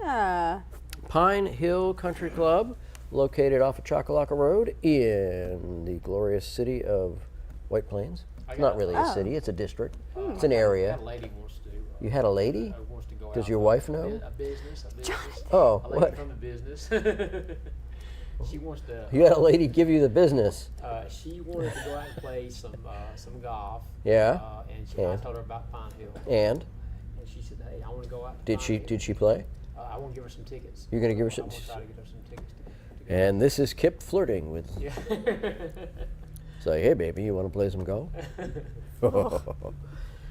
Yeah. Pine Hill Country Club, located off of Chocolaca Road in the glorious city of White Plains. It's not really a Oh. city, it's a district. Hmm. It's an I area. had a lady wants to. You had a lady? Wants to go Does out your on wife a know? A business. Oh, A lady what? from the business. She wants to. You had a lady give you the business. She wanted to go out and play some golf. Yeah. I And? told her about Pine Hill, And and she said, "Hey, I want to go out." To did Pine she Hill. play? I want to give her some tickets. You're gonna give her I some. want to try to get her some tickets. To go. And this is Kip flirting with. Yeah. Say, hey baby, you want to play some golf?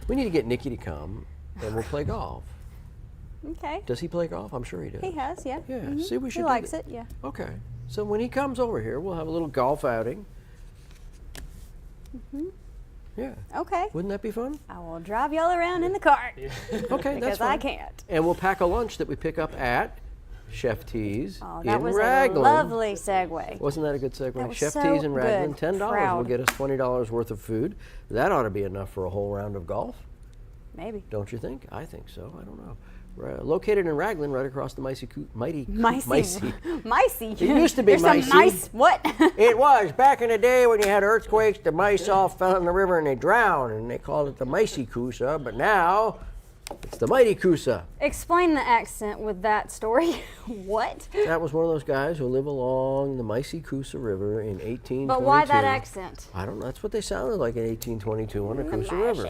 We need to get Nikki to come, and we'll play golf. Okay. Does he play golf? I'm sure he does. He has, yeah. Yeah. Mhm. See, we should. He do likes that. it, yeah. Okay. So when he comes over here, we'll have a little golf outing. Yeah. Okay. Wouldn't that be fun? I will drive y'all around in the cart Okay, that's because I fine. can't. And we'll pack a lunch that we pick up at Chef T's Oh, in that was Raglan. a lovely segue. Wasn't that a good segue? That was Chef so T's in Raglan, good. $10 will Proud. get us $20 worth of food. That ought to be enough for a whole round of golf. Maybe. Don't you think? I think so. I don't know. Located in Raglan, right across the Micey. Micey. It used to be There's some Micey. mice. What? It was back in the day when you had earthquakes. The mice all fell in the river and they drowned, and they called it the Micey Coosa. But now it's the Mighty Coosa. Explain the accent with that story. What? That was one of those guys who live along the Micey Coosa River in 1822. But why that accent? I don't know. That's what they sounded like in 1822 on the Coosa River.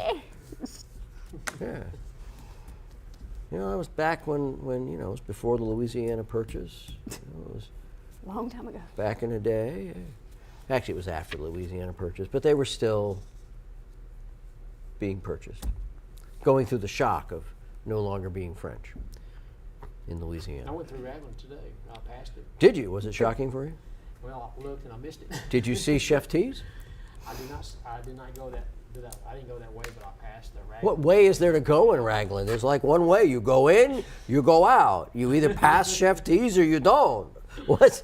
Yeah. You know, that was back when you know, it was before the Louisiana Purchase. You know, it was Long time ago. back in the day. Actually, it was after the Louisiana Purchase, but they were still being purchased, going through the shock of no longer being French in I Louisiana. went through Raglan today. I passed it. Did you? Was it shocking for you? Well, I looked and I missed it. Did you see Chef T's? I did not go that. I didn't go that way, but I passed the Raglan. What way is there to go in Raglan? There's like one way. You go in, you go out. You either pass Chef T's or you don't. What?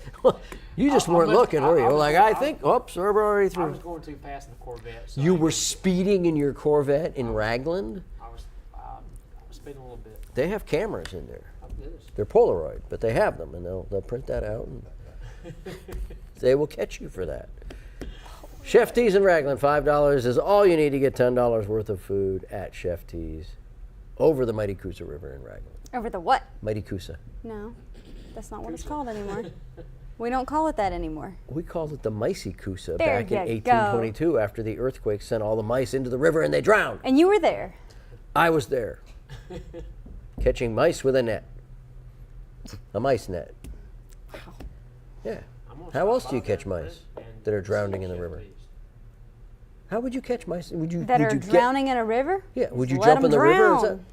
You just weren't looking, were you? Oops, we're already I through. was going too fast in the Corvette. So You I were missed it. speeding in your Corvette in Raglan? I was speeding a little bit. They have cameras in there. I did this. They're Polaroid, but they have them, and they'll print that out, and they will catch you for that. Chef T's in Raglan, $5 is all you need to get $10 worth of food at Chef T's over the Mighty Coosa River in Raglan. Over the what? Mighty Coosa. No, that's not what it's called anymore. We don't call it that anymore. We called it the Micey Coosa There back in you go. 1822 after the earthquake sent all the mice into the river and they drowned. And you were there. I was there, catching mice with a net, a mice net. Yeah. I'm gonna How stop else do you by catch there mice and that are drowning in the Chef river? T's. How would you catch mice? Would you That would are you get- drowning in a river? Yeah. Would you Just let jump in 'em the river? Is drown.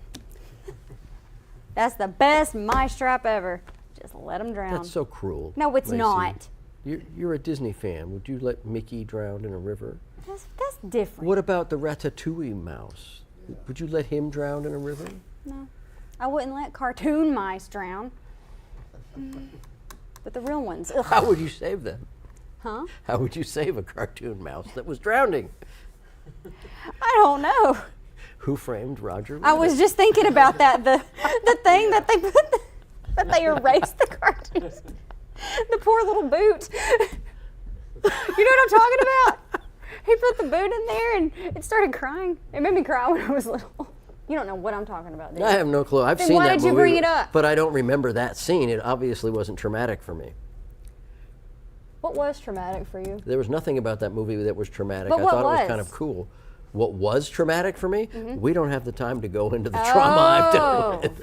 That's the best mice trap ever. Just let them drown. That's so cruel. No, it's Lacey. not. You're a Disney fan. Would you let Mickey drown in a river? That's different. What about the Ratatouille mouse? Would you let him drown in a river? No, I wouldn't let cartoon mice drown. But the real ones, ugh. How would you save them? Huh? How would you save a cartoon mouse that was drowning? I don't know. Who framed Roger I was Rabbit? just thinking about that. The thing that they put, that they erased the cartoons. The poor little boot. You know what I'm talking about? He put the boot in there and it started crying. It made me cry when I was little. You don't know what I'm talking about, do you? I have no clue. I've Then seen why that did you movie, bring it up? but I don't remember that scene. It obviously wasn't traumatic for me. What was traumatic for you? There was nothing about that movie that was traumatic. But I what thought it was was? kind of cool. What was traumatic for me? We don't have the time to go into the trauma I've done with.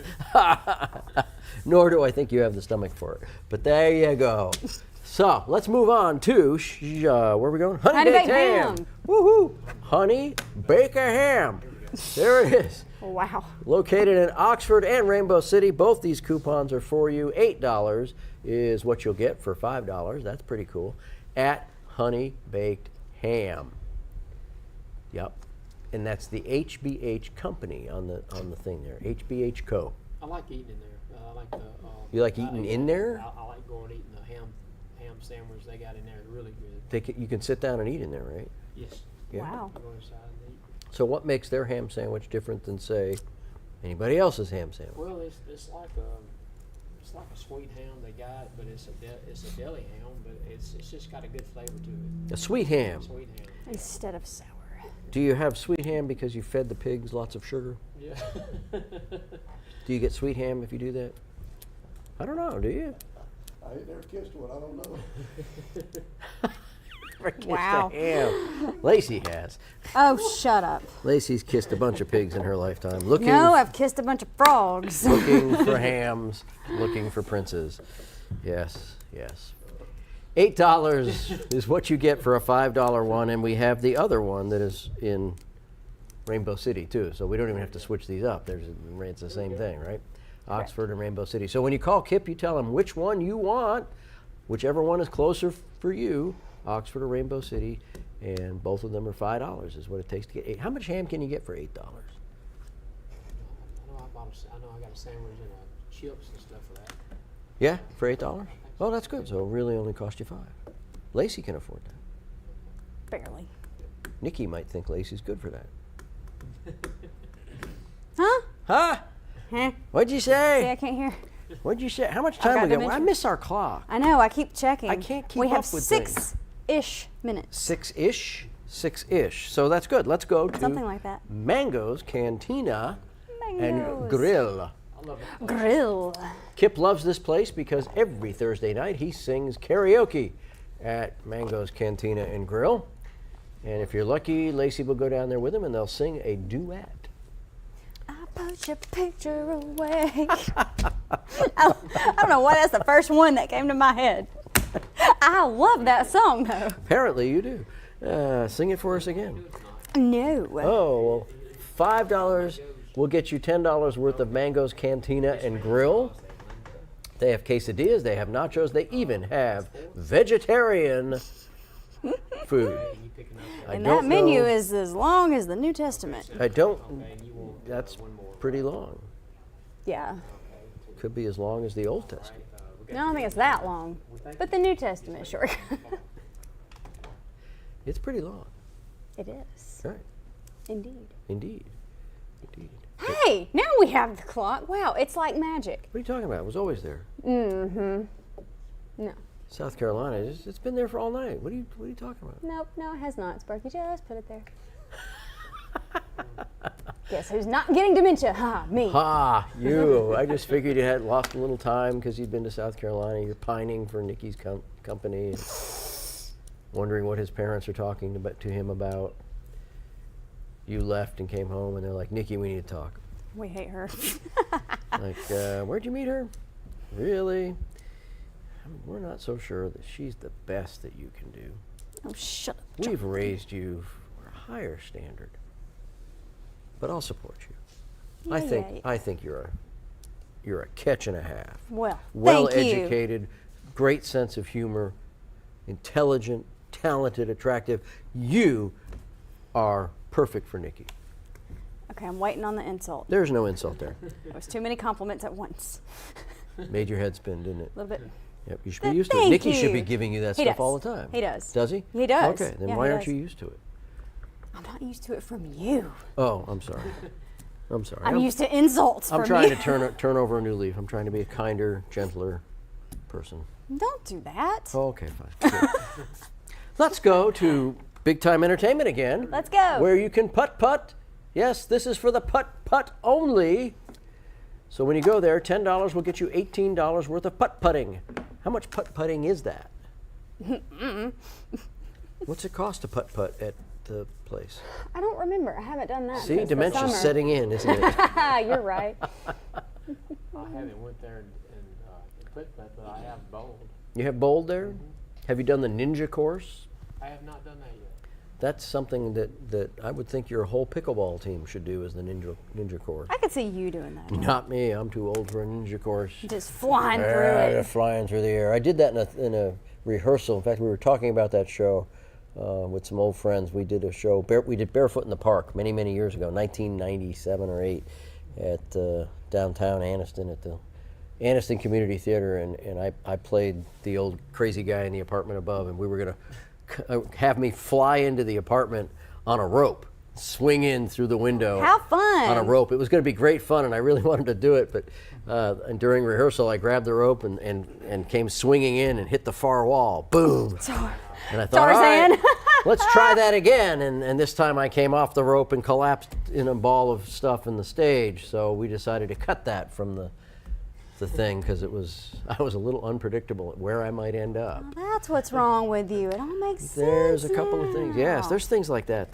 Nor do I think you have the stomach for it. But there you go. So let's move on to where are we going? Honey baked ham. Woohoo! Honey bake a ham. There it is. Wow. Located in Oxford and Rainbow City, both these coupons are for you. $8 is what you'll get for $5. That's pretty cool. At Honey Baked Ham. Yep. And that's the HBH company on the thing there. HBH Co. I like eating in there. I like the. You like eating in there? I like going and eating the ham sandwich they got in there. It's really good. You can sit down and eat in there, right? Yes. Yeah. Wow. I go inside and eat. So what makes their ham sandwich different than, say, anybody else's ham sandwich? Well, it's like a sweet ham they got, but it's a deli ham, but it's just got a good flavor to it. A sweet ham. Sweet ham. Instead of sour. Do you have sweet ham because you fed the pigs lots of sugar? Yeah. Do you get sweet ham if you do that? I don't know, do you? I ain't never kissed one. I don't know. Never kissed Wow. a ham. Lacey has. Oh, shut up. Lacey's kissed a bunch of pigs in her lifetime. Looking, No, I've kissed a bunch of frogs. looking for hams, looking for princes. Yes, yes. $8 is what you get for a $5 one, and we have the other one that is in Rainbow City too. So we don't even have to switch these up. It's the same thing, right? Oxford and Rainbow City. So when you call Kip, you tell him which one you want, whichever one is closer for you, Oxford or Rainbow City, and both of them are $5 is what it takes to get 8. How much ham can you get for $8? I know I got a sandwich and chips and stuff for that. Yeah, for $8? Oh, that's good. So it really only cost you $5. Lacey can afford that. Barely. Nikki might think Lacey's good for that. Huh? Huh? What'd you See, I say? can't hear. What'd you say? How much time got we got? dementia. I miss our clock. I know, I keep checking. I can't keep We have up with 6-ish minutes. Six-ish? Six-ish. So that's good. Let's go to Something like that. Mango's Cantina and Mangoes. Grill. Grill. Kip loves this place because every Thursday night he sings karaoke at Mango's Cantina and Grill. And if you're lucky, Lacey will go down there with him and they'll sing a duet. I put your picture away. I don't know why that's the first one that came to my head. I love that song though. Apparently you do. Sing it for us again. No. Oh, well, $5 will get you $10 worth of Mango's Cantina and Grill. They have quesadillas, they have nachos, they even have vegetarian food. And that menu is as long as the New Testament. That's pretty long. Yeah. Could be as long as the Old Testament. No, I don't think it's that long. But the New Testament is short. It's pretty long. It is. Right. Indeed. Indeed. Hey, now we have the clock. Wow, it's like magic. What are you talking about? It was always there. No. South Carolina, it's been there for all night. What are you talking about? Nope, no, it has not. Sparky, just put it there. Guess who's not getting dementia? Ha, me. Ha, you. I just figured you had lost a little time because you'd been to South Carolina. You're pining for Nikki's company, and wondering what his parents are talking to him about. You left and came home, and they're like, Nikki, we need to talk. We hate her. Like, where'd you meet her? Really? We're not so sure that she's the best that you can do. Oh, shut up. We've raised you for a higher standard, but I'll support you. I think you're a catch and a half. Well, Well thank you. educated, great sense of humor, intelligent, talented, attractive. You are perfect for Nikki. Okay, I'm waiting on the insult. There's no insult there. There was too many compliments at once. Made your head spin, didn't it? A little bit. Yep, you should be used to it. Thank Nikki should be you. giving you that He stuff does. all the time. He does. Does he? He does. Okay, then Yeah, why he aren't does. you used to it? I'm not used to it from you. Oh, I'm sorry. I'm sorry. I'm used to insults I'm from trying you. to turn over a new leaf. I'm trying to be a kinder, gentler person. Don't do that. Oh, okay, fine. Good. Let's go to Big Time Entertainment again. Let's go. Where you can putt-putt. Yes, this is for the putt-putt only. So when you go there, $10 will get you $18 worth of putt-putting. How much putt-putting is that? What's it cost to putt-putt at the place? I don't remember. I haven't done that. See, since the dementia's summer. setting in, isn't it? You're right. I haven't went there and put that, but I have bowled. You have bowled there? Have you done the ninja course? I have not done that yet. That's something that I would think your whole pickleball team should do, is the ninja course. I could see you doing that. Not me. I'm too old for a ninja course. Just flying through They're it. flying through the air. I did that in a rehearsal. In fact, we were talking about that show with some old friends. We did a show. We did Barefoot in the Park many, many years ago, 1997 or 8, at downtown Anniston at the Anniston Community Theater, and I played the old crazy guy in the apartment above, and we were gonna have me fly into the apartment on a rope, swing in through the window. How fun! On a rope. It was going to be great fun, and I really wanted to do it, but and during rehearsal, I grabbed the rope and came swinging in and hit the far wall. Boom! And I thought, Tarzan. all right, let's try that again. And this time I came off the rope and collapsed in a ball of stuff in the stage. So we decided to cut that from the thing, because I was a little unpredictable at where I might end up. Well, that's what's wrong with you. It all makes sense. There's a couple of things. Yes, now. there's things like that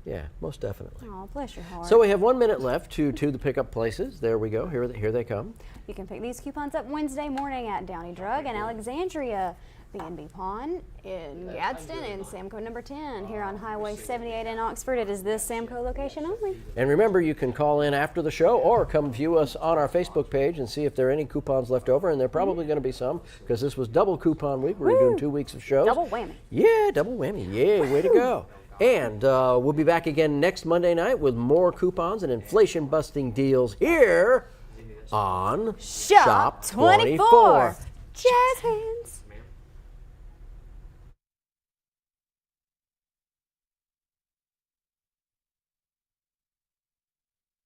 yeah, most definitely. Oh, bless your heart. So we have 1 minute left to the pickup places. There we go. Here they come. You can pick these coupons up Wednesday morning at Downey Drug in Alexandria, B&B Pawn in Gadsden, and Samco number 10 here on Highway 78 in Oxford. It is this Samco location only. And remember, you can call in after the show or come view us on our Facebook page and see if there are any coupons left over, and there are probably going to be some, because this was double coupon week. We're doing 2 weeks of shows. Double whammy. Yeah, double whammy. Yeah, way to go. And we'll be back again next Monday night with more coupons and inflation-busting deals here on Shop 24. Jazz hands.